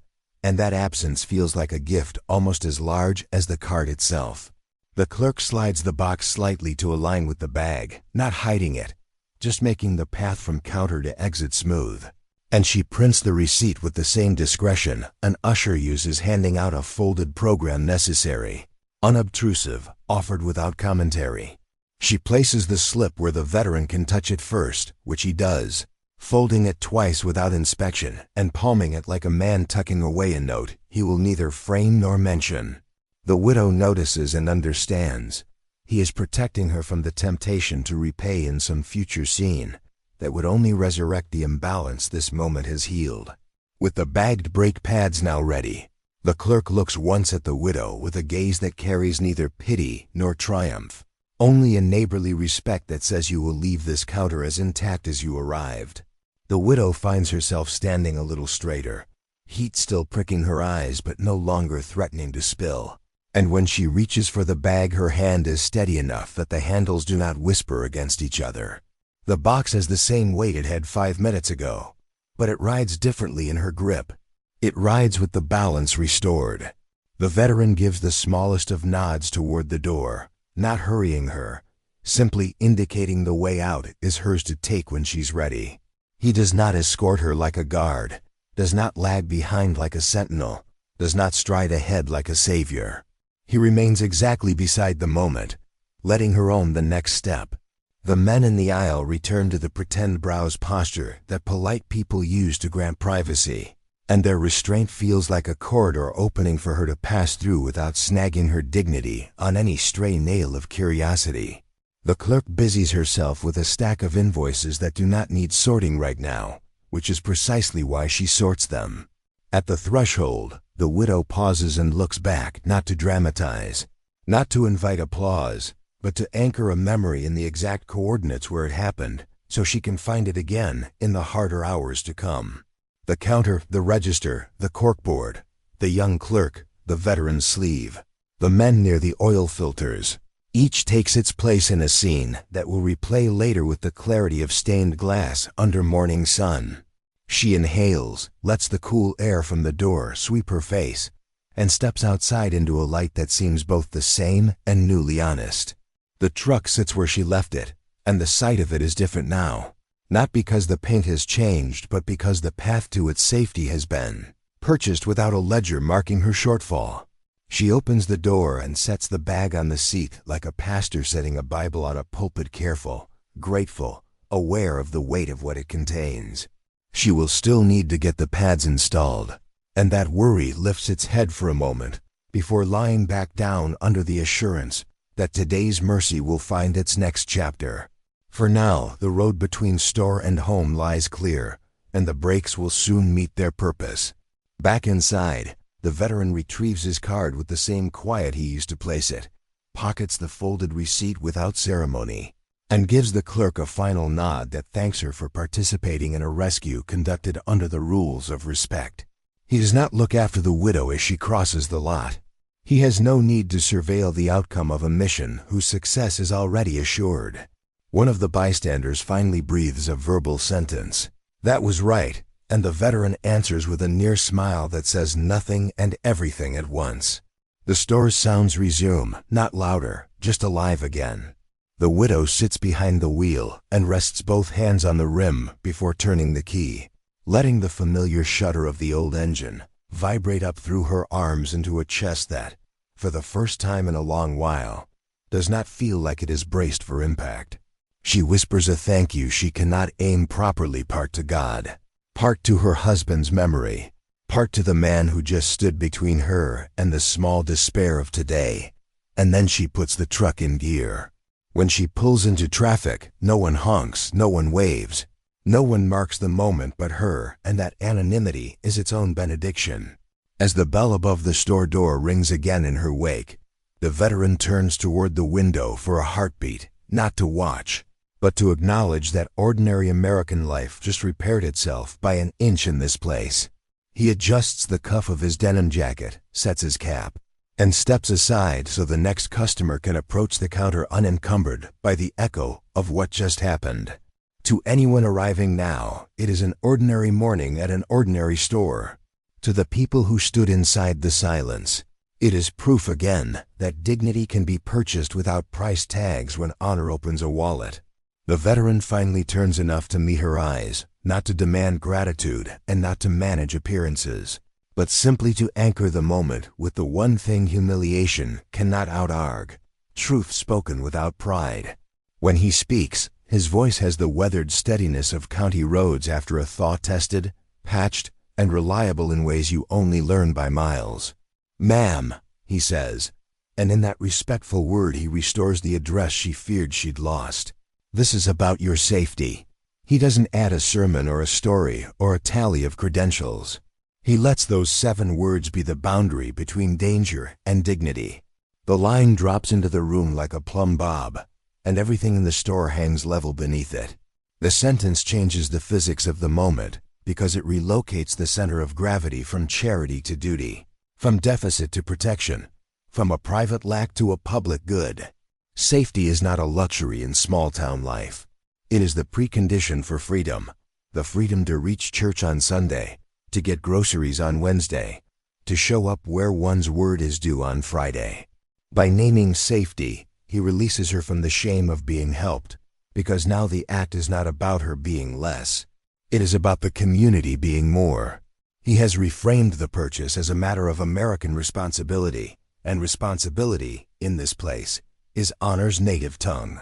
and that absence feels like a gift almost as large as the card itself. The clerk slides the box slightly to align with the bag, not hiding it, just making the path from counter to exit smooth. And she prints the receipt with the same discretion an usher uses handing out a folded program necessary, unobtrusive, offered without commentary. She places the slip where the veteran can touch it first, which he does, folding it twice without inspection and palming it like a man tucking away a note he will neither frame nor mention. The widow notices and understands. He is protecting her from the temptation to repay in some future scene that would only resurrect the imbalance this moment has healed. With the bagged brake pads now ready, the clerk looks once at the widow with a gaze that carries neither pity nor triumph, only a neighborly respect that says you will leave this counter as intact as you arrived. The widow finds herself standing a little straighter, heat still pricking her eyes but no longer threatening to spill. And when she reaches for the bag, her hand is steady enough that the handles do not whisper against each other. The box has the same weight it had 5 minutes ago, but it rides differently in her grip. It rides with the balance restored. The veteran gives the smallest of nods toward the door, not hurrying her, simply indicating the way out is hers to take when she's ready. He does not escort her like a guard, does not lag behind like a sentinel, does not stride ahead like a savior. He remains exactly beside the moment, letting her own the next step. The men in the aisle return to the pretend browse posture that polite people use to grant privacy. and their restraint feels like a corridor opening for her to pass through without snagging her dignity on any stray nail of curiosity. The clerk busies herself with a stack of invoices that do not need sorting right now, which is precisely why she sorts them. At the threshold, the widow pauses and looks back, not to dramatize, not to invite applause, but to anchor a memory in the exact coordinates where it happened, so she can find it again in the harder hours to come. The counter, the register, the corkboard, the young clerk, the veteran sleeve, the men near the oil filters. Each takes its place in a scene that will replay later with the clarity of stained glass under morning sun. She inhales, lets the cool air from the door sweep her face, and steps outside into a light that seems both the same and newly honest. The truck sits where she left it, and the sight of it is different now. Not because the paint has changed, but because the path to its safety has been purchased without a ledger marking her shortfall. She opens the door and sets the bag on the seat like a pastor setting a Bible on a pulpit, careful, grateful, aware of the weight of what it contains. She will still need to get the pads installed, and that worry lifts its head for a moment before lying back down under the assurance that today's mercy will find its next chapter. For now, the road between store and home lies clear, and the brakes will soon meet their purpose. Back inside, the veteran retrieves his card with the same quiet he used to place it, pockets the folded receipt without ceremony, and gives the clerk a final nod that thanks her for participating in a rescue conducted under the rules of respect. He does not look after the widow as she crosses the lot. He has no need to surveil the outcome of a mission whose success is already assured. One of the bystanders finally breathes a verbal sentence. That was right, and the veteran answers with a near smile that says nothing and everything at once. The store's sounds resume, not louder, just alive again. The widow sits behind the wheel and rests both hands on the rim before turning the key, letting the familiar shudder of the old engine vibrate up through her arms into a chest that, for the first time in a long while, does not feel like it is braced for impact. She whispers a thank you she cannot aim properly, part to God, part to her husband's memory, part to the man who just stood between her and the small despair of today, and then she puts the truck in gear. When she pulls into traffic, no one honks, no one waves, no one marks the moment but her, and that anonymity is its own benediction. As the bell above the store door rings again in her wake, the veteran turns toward the window for a heartbeat, not to watch, but to acknowledge that ordinary American life just repaired itself by an inch in this place. He adjusts the cuff of his denim jacket, sets his cap, and steps aside so the next customer can approach the counter unencumbered by the echo of what just happened. To anyone arriving now, it is an ordinary morning at an ordinary store. To the people who stood inside the silence, it is proof again that dignity can be purchased without price tags when honor opens a wallet. The veteran finally turns enough to meet her eyes, not to demand gratitude and not to manage appearances, but simply to anchor the moment with the one thing humiliation cannot out-argue: truth spoken without pride. When he speaks, his voice has the weathered steadiness of county roads after a thaw-tested, patched, and reliable in ways you only learn by miles. "Ma'am," he says, and in that respectful word he restores the address she feared she'd lost. "This is about your safety." He doesn't add a sermon or a story or a tally of credentials. He lets those 7 words be the boundary between danger and dignity. The line drops into the room like a plumb bob, and everything in the store hangs level beneath it. The sentence changes the physics of the moment because it relocates the center of gravity from charity to duty, from deficit to protection, from a private lack to a public good. Safety is not a luxury in small-town life. It is the precondition for freedom, the freedom to reach church on Sunday, to get groceries on Wednesday, to show up where one's word is due on Friday. By naming safety, he releases her from the shame of being helped, because now the act is not about her being less. It is about the community being more. He has reframed the purchase as a matter of American responsibility, and responsibility, in this place, is honor's native tongue.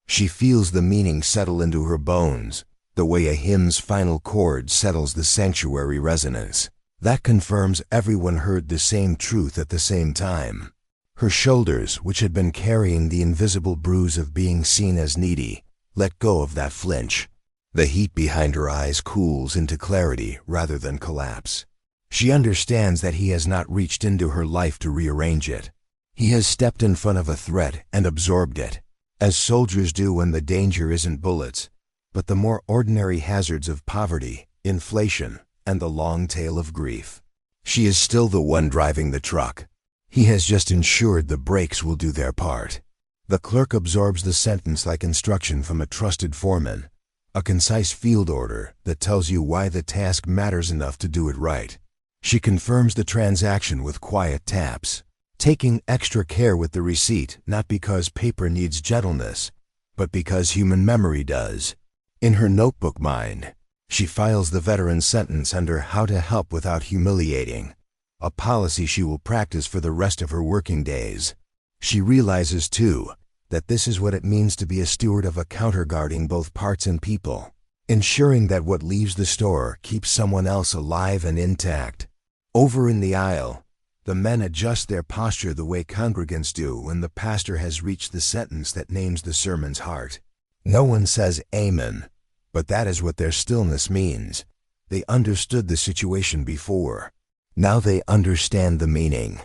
She feels the meaning settle into her bones, the way a hymn's final chord settles the sanctuary resonance. That confirms everyone heard the same truth at the same time. Her shoulders, which had been carrying the invisible bruise of being seen as needy, let go of that flinch. The heat behind her eyes cools into clarity rather than collapse. She understands that he has not reached into her life to rearrange it. He has stepped in front of a threat and absorbed it, as soldiers do when the danger isn't bullets, but the more ordinary hazards of poverty, inflation, and the long tail of grief. She is still the one driving the truck. He has just ensured the brakes will do their part. The clerk absorbs the sentence like instruction from a trusted foreman, a concise field order that tells you why the task matters enough to do it right. She confirms the transaction with quiet taps, taking extra care with the receipt not because paper needs gentleness, but because human memory does. In her notebook mind, she files the veteran's sentence under how to help without humiliating, a policy she will practice for the rest of her working days. She realizes, too, that this is what it means to be a steward of a counter guarding both parts and people, ensuring that what leaves the store keeps someone else alive and intact. Over in the aisle, the men adjust their posture the way congregants do when the pastor has reached the sentence that names the sermon's heart. No one says amen, but that is what their stillness means. They understood the situation before. Now they understand the meaning.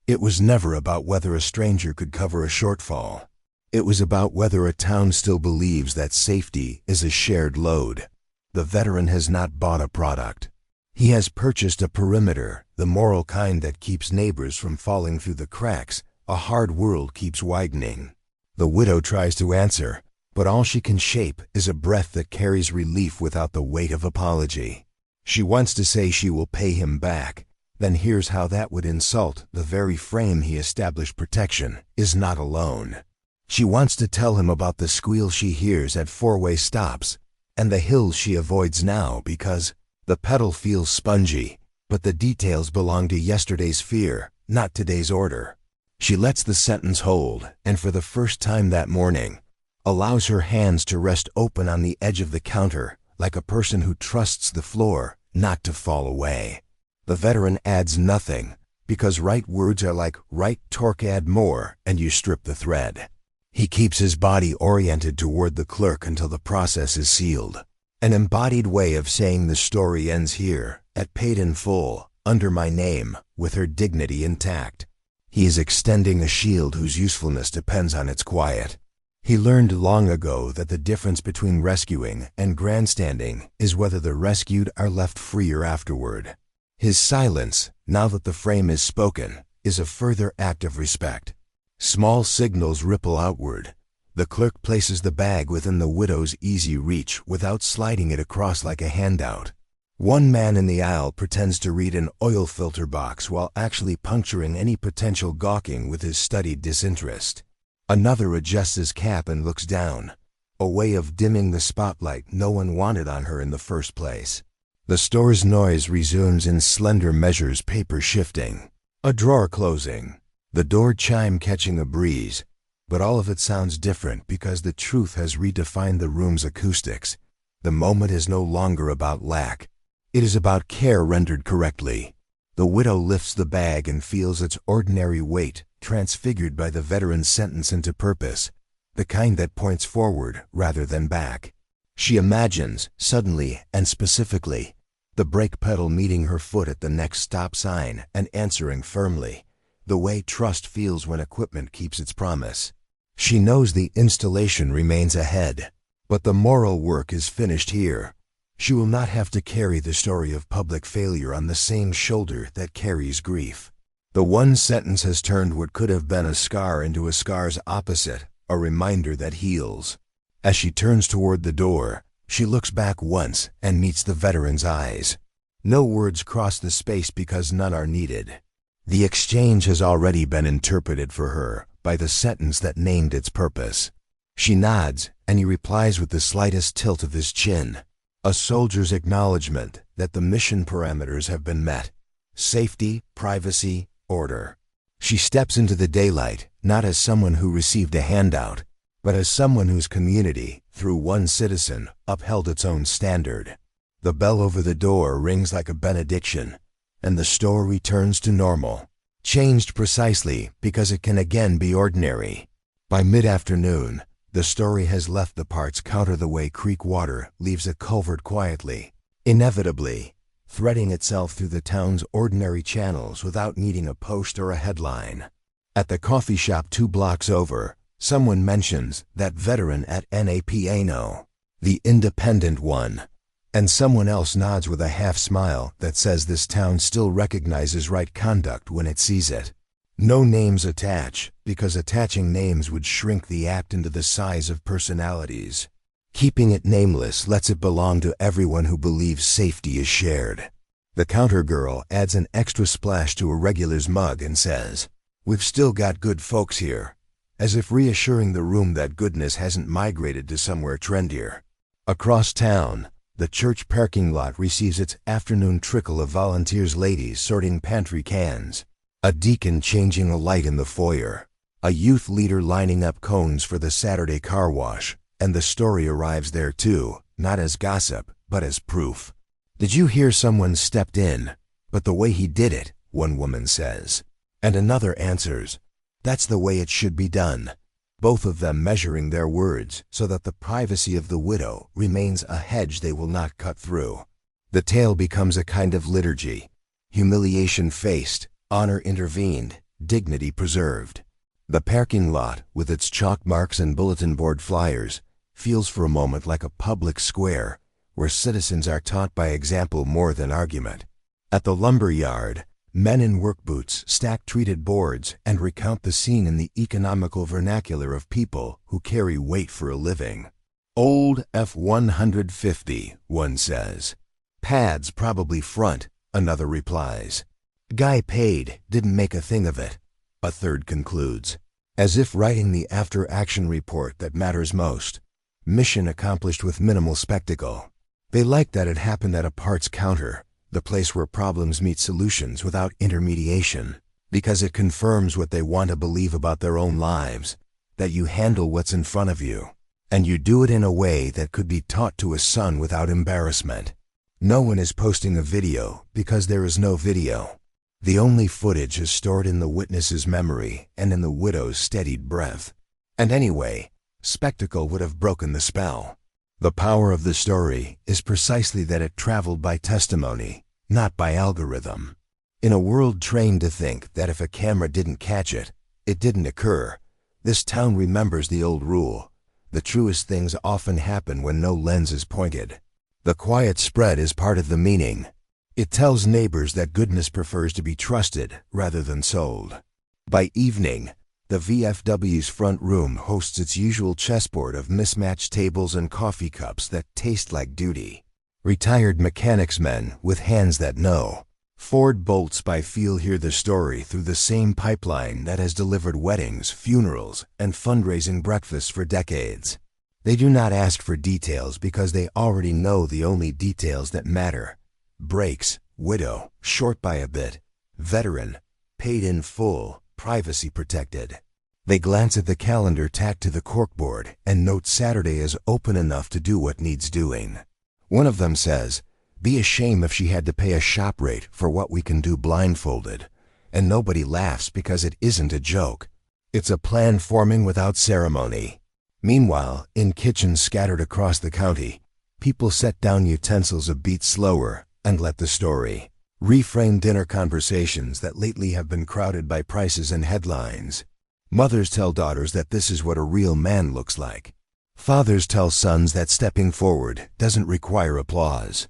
It was never about whether a stranger could cover a shortfall. It was about whether a town still believes that safety is a shared load. The veteran has not bought a product. He has purchased a perimeter, the moral kind that keeps neighbors from falling through the cracks a hard world keeps widening. The widow tries to answer, but all she can shape is a breath that carries relief without the weight of apology. She wants to say she will pay him back, then hears how that would insult the very frame he established protection is not alone. She wants to tell him about the squeal she hears at four-way stops and the hills she avoids now because the pedal feels spongy, but the details belong to yesterday's fear, not today's order. She lets the sentence hold, and for the first time that morning, allows her hands to rest open on the edge of the counter like a person who trusts the floor not to fall away. The veteran adds nothing, because right words are like right torque add more and you strip the thread. He keeps his body oriented toward the clerk until the process is sealed. An embodied way of saying the story ends here, at paid in full, under my name, with her dignity intact. He is extending a shield whose usefulness depends on its quiet. He learned long ago that the difference between rescuing and grandstanding is whether the rescued are left freer afterward. His silence, now that the frame is spoken, is a further act of respect. Small signals ripple outward. The clerk places the bag within the widow's easy reach without sliding it across like a handout. One man in the aisle pretends to read an oil filter box while actually puncturing any potential gawking with his studied disinterest. Another adjusts his cap and looks down, a way of dimming the spotlight no one wanted on her in the first place. The store's noise resumes in slender measures, paper shifting, a drawer closing, the door chime catching a breeze, but all of it sounds different because the truth has redefined the room's acoustics. The moment is no longer about lack. It is about care rendered correctly. The widow lifts the bag and feels its ordinary weight transfigured by the veteran's sentence into purpose, the kind that points forward rather than back. She imagines, suddenly and specifically, the brake pedal meeting her foot at the next stop sign and answering firmly, the way trust feels when equipment keeps its promise. She knows the installation remains ahead, but the moral work is finished here. She will not have to carry the story of public failure on the same shoulder that carries grief. The one sentence has turned what could have been a scar into a scar's opposite, a reminder that heals. As she turns toward the door, she looks back once and meets the veteran's eyes. No words cross the space because none are needed. The exchange has already been interpreted for her by the sentence that named its purpose. She nods, and he replies with the slightest tilt of his chin, a soldier's acknowledgement that the mission parameters have been met: safety, privacy, order. She steps into the daylight, not as someone who received a handout, but as someone whose community, through one citizen, upheld its own standard. The bell over the door rings like a benediction, and the store returns to normal. Changed precisely because it can again be ordinary. By mid-afternoon, the story has left the parts counter the way creek water leaves a culvert quietly, inevitably, threading itself through the town's ordinary channels without needing a post or a headline. At the coffee shop 2 blocks over, someone mentions that veteran at NAPANO, the independent one, and someone else nods with a half-smile that says this town still recognizes right conduct when it sees it. No names attach, because attaching names would shrink the act into the size of personalities. Keeping it nameless lets it belong to everyone who believes safety is shared. The counter girl adds an extra splash to a regular's mug and says, "We've still got good folks here," as if reassuring the room that goodness hasn't migrated to somewhere trendier. Across town, the church parking lot receives its afternoon trickle of volunteers, ladies sorting pantry cans, a deacon changing a light in the foyer, a youth leader lining up cones for the Saturday car wash, and the story arrives there too, not as gossip, but as proof. "Did you hear someone stepped in? But the way he did it," one woman says. And another answers, "That's the way it should be done." Both of them measuring their words so that the privacy of the widow remains a hedge they will not cut through. The tale becomes a kind of liturgy. Humiliation faced, honor intervened, dignity preserved. The parking lot, with its chalk marks and bulletin board flyers, feels for a moment like a public square where citizens are taught by example more than argument. At the lumber yard, men in work boots stack treated boards and recount the scene in the economical vernacular of people who carry weight for a living. "Old F-150, one says. "Pads probably front," another replies. "Guy paid, didn't make a thing of it," a third concludes, as if writing the after-action report that matters most. Mission accomplished with minimal spectacle. They like that it happened at a parts counter, the place where problems meet solutions without intermediation, because it confirms what they want to believe about their own lives, that you handle what's in front of you, and you do it in a way that could be taught to a son without embarrassment. No one is posting a video because there is no video. The only footage is stored in the witness's memory and in the widow's steadied breath. And anyway, spectacle would have broken the spell. The power of the story is precisely that it traveled by testimony, not by algorithm. In a world trained to think that if a camera didn't catch it, it didn't occur, this town remembers the old rule. The truest things often happen when no lens is pointed. The quiet spread is part of the meaning. It tells neighbors that goodness prefers to be trusted rather than sold. By evening, the VFW's front room hosts its usual chessboard of mismatched tables and coffee cups that taste like duty. Retired mechanics men with hands that know. Ford bolts by feel hear the story through the same pipeline that has delivered weddings, funerals, and fundraising breakfasts for decades. They do not ask for details because they already know the only details that matter. Brakes, widow, short by a bit, veteran, paid in full, privacy protected. They glance at the calendar tacked to the corkboard and note Saturday is open enough to do what needs doing. One of them says, "Be a shame if she had to pay a shop rate for what we can do blindfolded." And nobody laughs because it isn't a joke. It's a plan forming without ceremony. Meanwhile, in kitchens scattered across the county, people set down utensils a beat slower and let the story reframe dinner conversations that lately have been crowded by prices and headlines. Mothers tell daughters that this is what a real man looks like. Fathers tell sons that stepping forward doesn't require applause.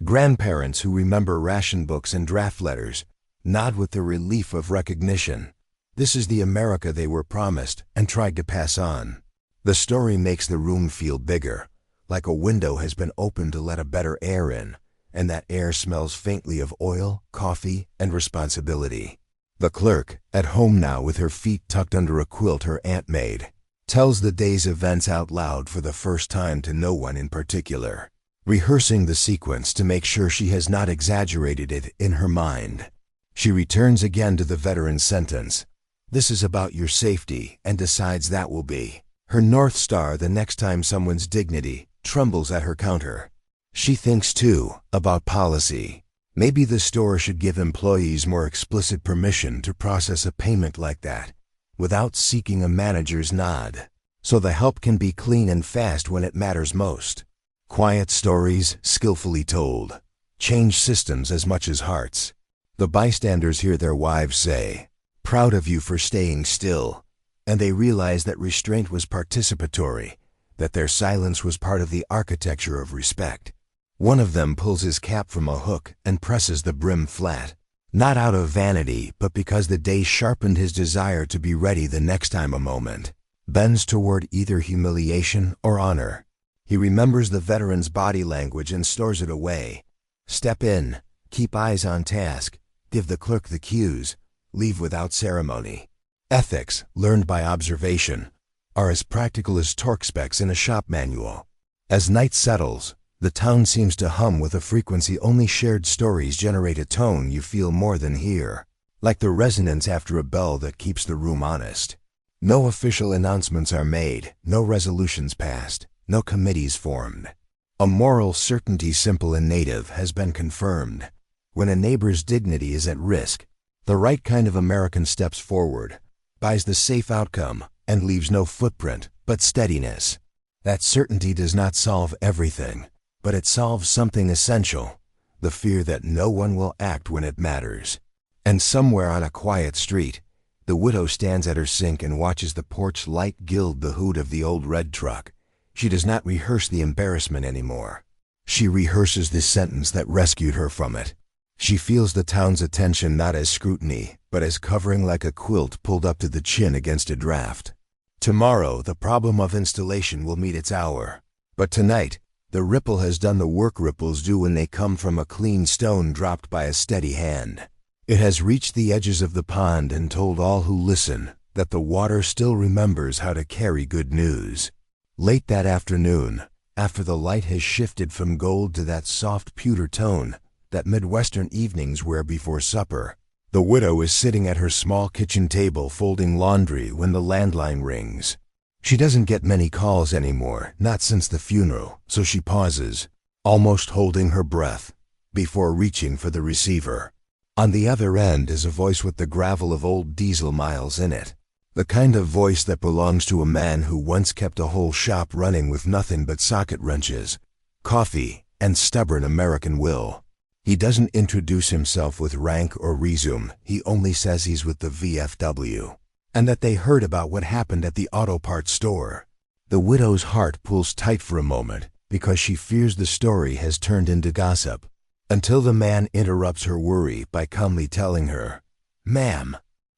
Grandparents who remember ration books and draft letters nod with the relief of recognition. This is the America they were promised and tried to pass on. The story makes the room feel bigger, like a window has been opened to let a better air in, and that air smells faintly of oil, coffee, and responsibility. The clerk, at home now with her feet tucked under a quilt her aunt made, tells the day's events out loud for the first time to no one in particular, rehearsing the sequence to make sure she has not exaggerated it in her mind. She returns again to the veteran's sentence, "This is about your safety," and decides that will be her North Star the next time someone's dignity trembles at her counter. She thinks, too, about policy. Maybe the store should give employees more explicit permission to process a payment like that, without seeking a manager's nod, so the help can be clean and fast when it matters most. Quiet stories, skillfully told, change systems as much as hearts. The bystanders hear their wives say, "Proud of you for staying still," and they realize that restraint was participatory, that their silence was part of the architecture of respect. One of them pulls his cap from a hook and presses the brim flat, not out of vanity, but because the day sharpened his desire to be ready the next time a moment bends toward either humiliation or honor. He remembers the veteran's body language and stores it away. Step in, keep eyes on task, give the clerk the cues, leave without ceremony. Ethics, learned by observation, are as practical as torque specs in a shop manual. As night settles, the town seems to hum with a frequency only shared stories generate a tone you feel more than hear, like the resonance after a bell that keeps the room honest. No official announcements are made, no resolutions passed, no committees formed. A moral certainty simple and native has been confirmed. When a neighbor's dignity is at risk, the right kind of American steps forward, buys the safe outcome, and leaves no footprint but steadiness. That certainty does not solve everything, but it solves something essential, the fear that no one will act when it matters. And somewhere on a quiet street, the widow stands at her sink and watches the porch light gild the hood of the old red truck. She does not rehearse the embarrassment anymore. She rehearses the sentence that rescued her from it. She feels the town's attention not as scrutiny, but as covering like a quilt pulled up to the chin against a draft. Tomorrow, the problem of installation will meet its hour. But tonight, the ripple has done the work ripples do when they come from a clean stone dropped by a steady hand. It has reached the edges of the pond and told all who listen that the water still remembers how to carry good news. Late that afternoon, after the light has shifted from gold to that soft pewter tone that Midwestern evenings wear before supper, the widow is sitting at her small kitchen table folding laundry when the landline rings. She doesn't get many calls anymore, not since the funeral, so she pauses, almost holding her breath, before reaching for the receiver. On the other end is a voice with the gravel of old diesel miles in it, the kind of voice that belongs to a man who once kept a whole shop running with nothing but socket wrenches, coffee, and stubborn American will. He doesn't introduce himself with rank or resume, he only says he's with the VFW. And that they heard about what happened at the auto parts store. The widow's heart pulls tight for a moment because she fears the story has turned into gossip, until the man interrupts her worry by calmly telling her, "Ma'am,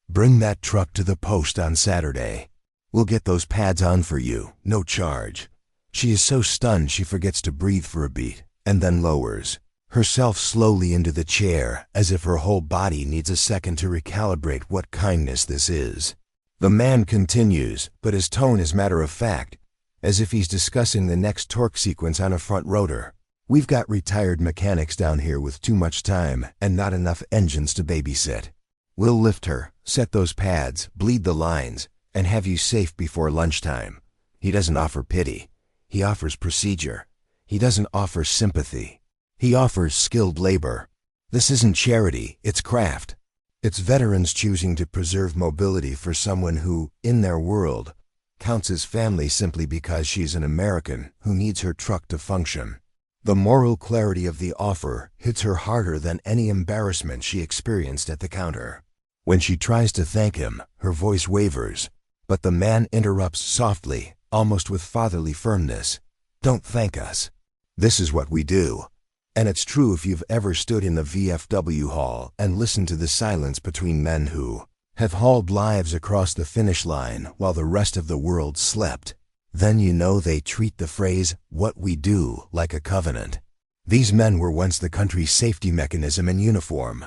bring that truck to the post on Saturday. We'll get those pads on for you, no charge." She is so stunned she forgets to breathe for a beat, and then lowers herself slowly into the chair as if her whole body needs a second to recalibrate what kindness this is. The man continues, but his tone is matter-of-fact, as if he's discussing the next torque sequence on a front rotor. "We've got retired mechanics down here with too much time and not enough engines to babysit. We'll lift her, set those pads, bleed the lines, and have you safe before lunchtime." He doesn't offer pity. He offers procedure. He doesn't offer sympathy. He offers skilled labor. This isn't charity, it's craft. It's veterans choosing to preserve mobility for someone who, in their world, counts as family simply because she's an American who needs her truck to function. The moral clarity of the offer hits her harder than any embarrassment she experienced at the counter. When she tries to thank him, her voice wavers, but the man interrupts softly, almost with fatherly firmness. "Don't thank us. This is what we do." And it's true if you've ever stood in the VFW hall and listened to the silence between men who have hauled lives across the finish line while the rest of the world slept. Then you know they treat the phrase, "what we do," like a covenant. These men were once the country's safety mechanism in uniform.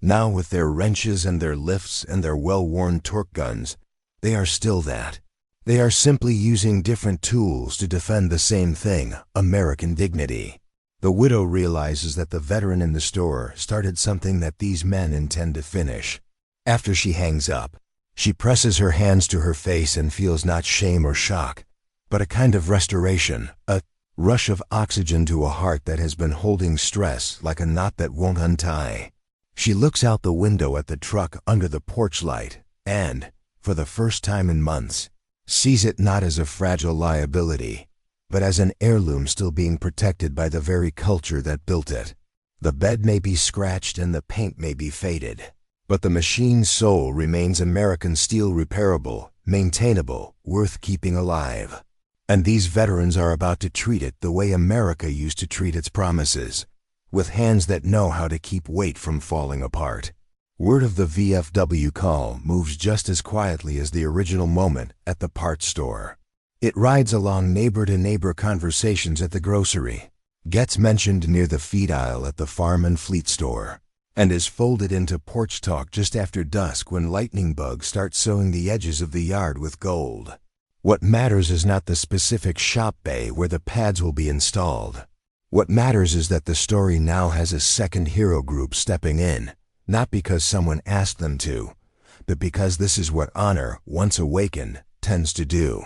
Now with their wrenches and their lifts and their well-worn torque guns, they are still that. They are simply using different tools to defend the same thing, American dignity. The widow realizes that the veteran in the store started something that these men intend to finish. After she hangs up, she presses her hands to her face and feels not shame or shock, but a kind of restoration, a rush of oxygen to a heart that has been holding stress like a knot that won't untie. She looks out the window at the truck under the porch light and, for the first time in months, sees it not as a fragile liability, but as an heirloom still being protected by the very culture that built it. The bed may be scratched and the paint may be faded, but the machine's soul remains American steel, repairable, maintainable, worth keeping alive. And these veterans are about to treat it the way America used to treat its promises, with hands that know how to keep weight from falling apart. Word of the VFW call moves just as quietly as the original moment at the parts store. It rides along neighbor-to-neighbor conversations at the grocery, gets mentioned near the feed aisle at the farm and fleet store, and is folded into porch talk just after dusk when lightning bugs start sewing the edges of the yard with gold. What matters is not the specific shop bay where the pads will be installed. What matters is that the story now has a second hero group stepping in, not because someone asked them to, but because this is what honor, once awakened, tends to do.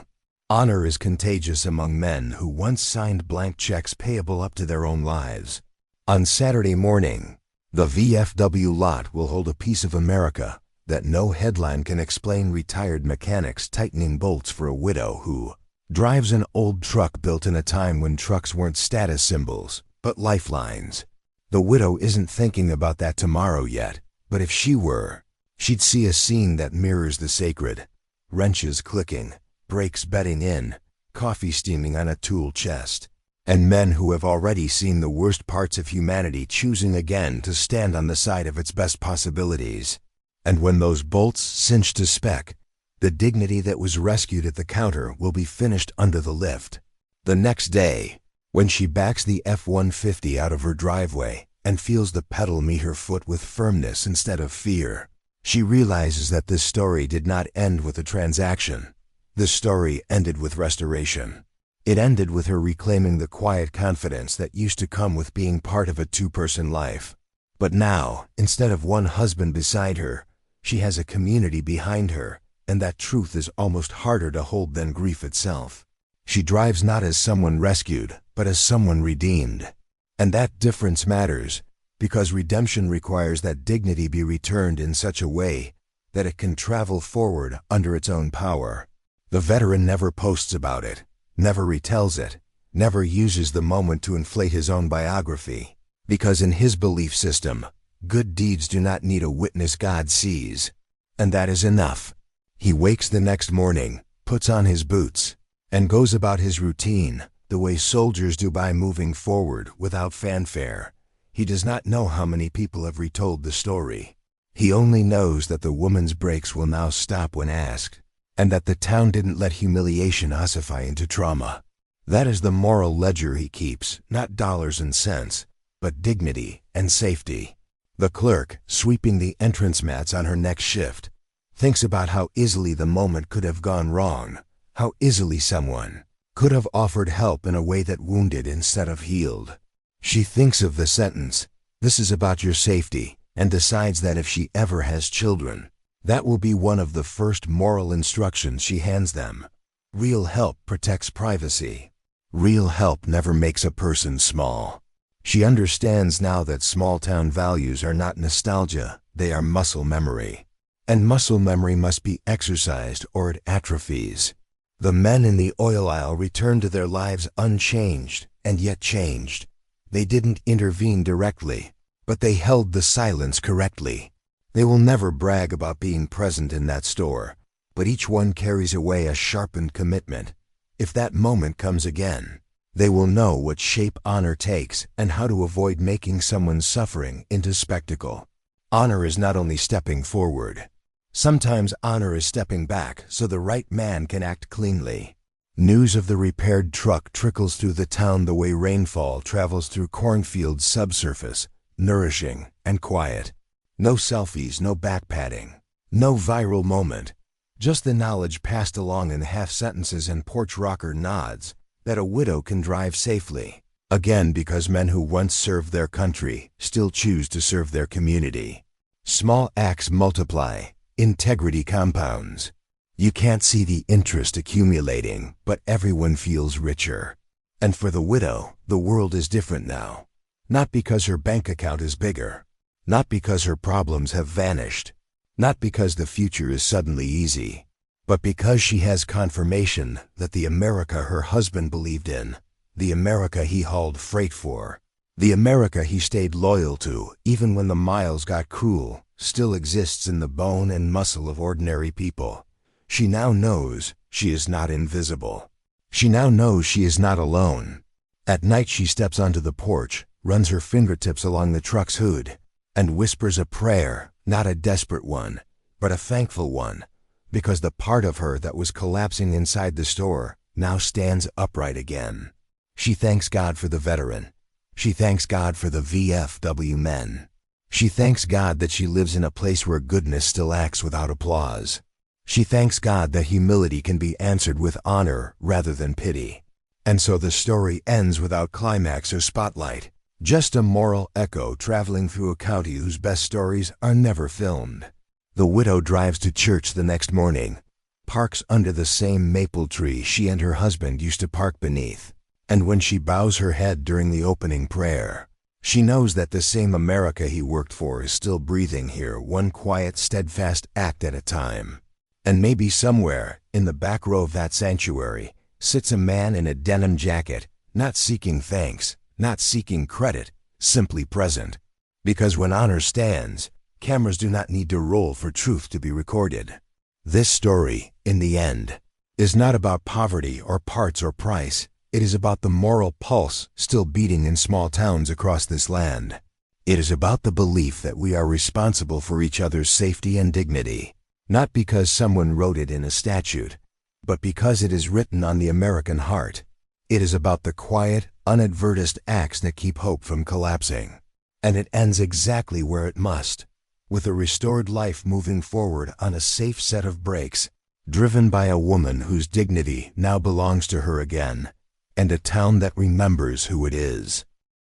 Honor is contagious among men who once signed blank checks payable up to their own lives. On Saturday morning, the VFW lot will hold a piece of America that no headline can explain: retired mechanics tightening bolts for a widow who drives an old truck built in a time when trucks weren't status symbols, but lifelines. The widow isn't thinking about that tomorrow yet, but if she were, she'd see a scene that mirrors the sacred: wrenches clicking, brakes bedding in, coffee steaming on a tool chest, and men who have already seen the worst parts of humanity choosing again to stand on the side of its best possibilities. And when those bolts cinch to spec, the dignity that was rescued at the counter will be finished under the lift. The next day, when she backs the F-150 out of her driveway and feels the pedal meet her foot with firmness instead of fear, she realizes that this story did not end with a transaction. This story ended with restoration. It ended with her reclaiming the quiet confidence that used to come with being part of a two-person life. But now, instead of one husband beside her, she has a community behind her, and that truth is almost harder to hold than grief itself. She drives not as someone rescued, but as someone redeemed. And that difference matters, because redemption requires that dignity be returned in such a way that it can travel forward under its own power. The veteran never posts about it, never retells it, never uses the moment to inflate his own biography, because in his belief system, good deeds do not need a witness God sees. And that is enough. He wakes the next morning, puts on his boots, and goes about his routine the way soldiers do, by moving forward without fanfare. He does not know how many people have retold the story. He only knows that the woman's brakes will now stop when asked, and that the town didn't let humiliation ossify into trauma. That is the moral ledger he keeps, not dollars and cents, but dignity and safety. The clerk, sweeping the entrance mats on her next shift, thinks about how easily the moment could have gone wrong, how easily someone could have offered help in a way that wounded instead of healed. She thinks of the sentence, "This is about your safety," and decides that if she ever has children, that will be one of the first moral instructions she hands them. Real help protects privacy. Real help never makes a person small. She understands now that small-town values are not nostalgia, they are muscle memory. And muscle memory must be exercised or it atrophies. The men in the oil aisle returned to their lives unchanged, and yet changed. They didn't intervene directly, but they held the silence correctly. They will never brag about being present in that store, but each one carries away a sharpened commitment. If that moment comes again, they will know what shape honor takes and how to avoid making someone's suffering into spectacle. Honor is not only stepping forward. Sometimes honor is stepping back so the right man can act cleanly. News of the repaired truck trickles through the town the way rainfall travels through cornfields subsurface, nourishing and quiet. No selfies, no backpatting, no viral moment. Just the knowledge passed along in half sentences and porch rocker nods that a widow can drive safely. Again, because men who once served their country still choose to serve their community. Small acts multiply. Integrity compounds. You can't see the interest accumulating, but everyone feels richer. And for the widow, the world is different now. Not because her bank account is bigger. Not because her problems have vanished. Not because the future is suddenly easy. But because she has confirmation that the America her husband believed in, the America he hauled freight for, the America he stayed loyal to even when the miles got cruel, still exists in the bone and muscle of ordinary people. She now knows she is not invisible. She now knows she is not alone. At night she steps onto the porch, runs her fingertips along the truck's hood, and whispers a prayer, not a desperate one, but a thankful one, because the part of her that was collapsing inside the store now stands upright again. She thanks God for the veteran. She thanks God for the VFW men. She thanks God that she lives in a place where goodness still acts without applause. She thanks God that humility can be answered with honor rather than pity. And so the story ends without climax or spotlight, just a moral echo traveling through a county whose best stories are never filmed. The widow drives to church the next morning, parks under the same maple tree she and her husband used to park beneath, and when she bows her head during the opening prayer, she knows that the same America he worked for is still breathing here, one quiet, steadfast act at a time. And maybe somewhere, in the back row of that sanctuary, sits a man in a denim jacket, not seeking thanks, not seeking credit, simply present. Because when honor stands, cameras do not need to roll for truth to be recorded. This story, in the end, is not about poverty or parts or price. It is about the moral pulse still beating in small towns across this land. It is about the belief that we are responsible for each other's safety and dignity, not because someone wrote it in a statute, but because it is written on the American heart. It is about the quiet, unadvertised acts that keep hope from collapsing. And it ends exactly where it must, with a restored life moving forward on a safe set of brakes, driven by a woman whose dignity now belongs to her again, and a town that remembers who it is.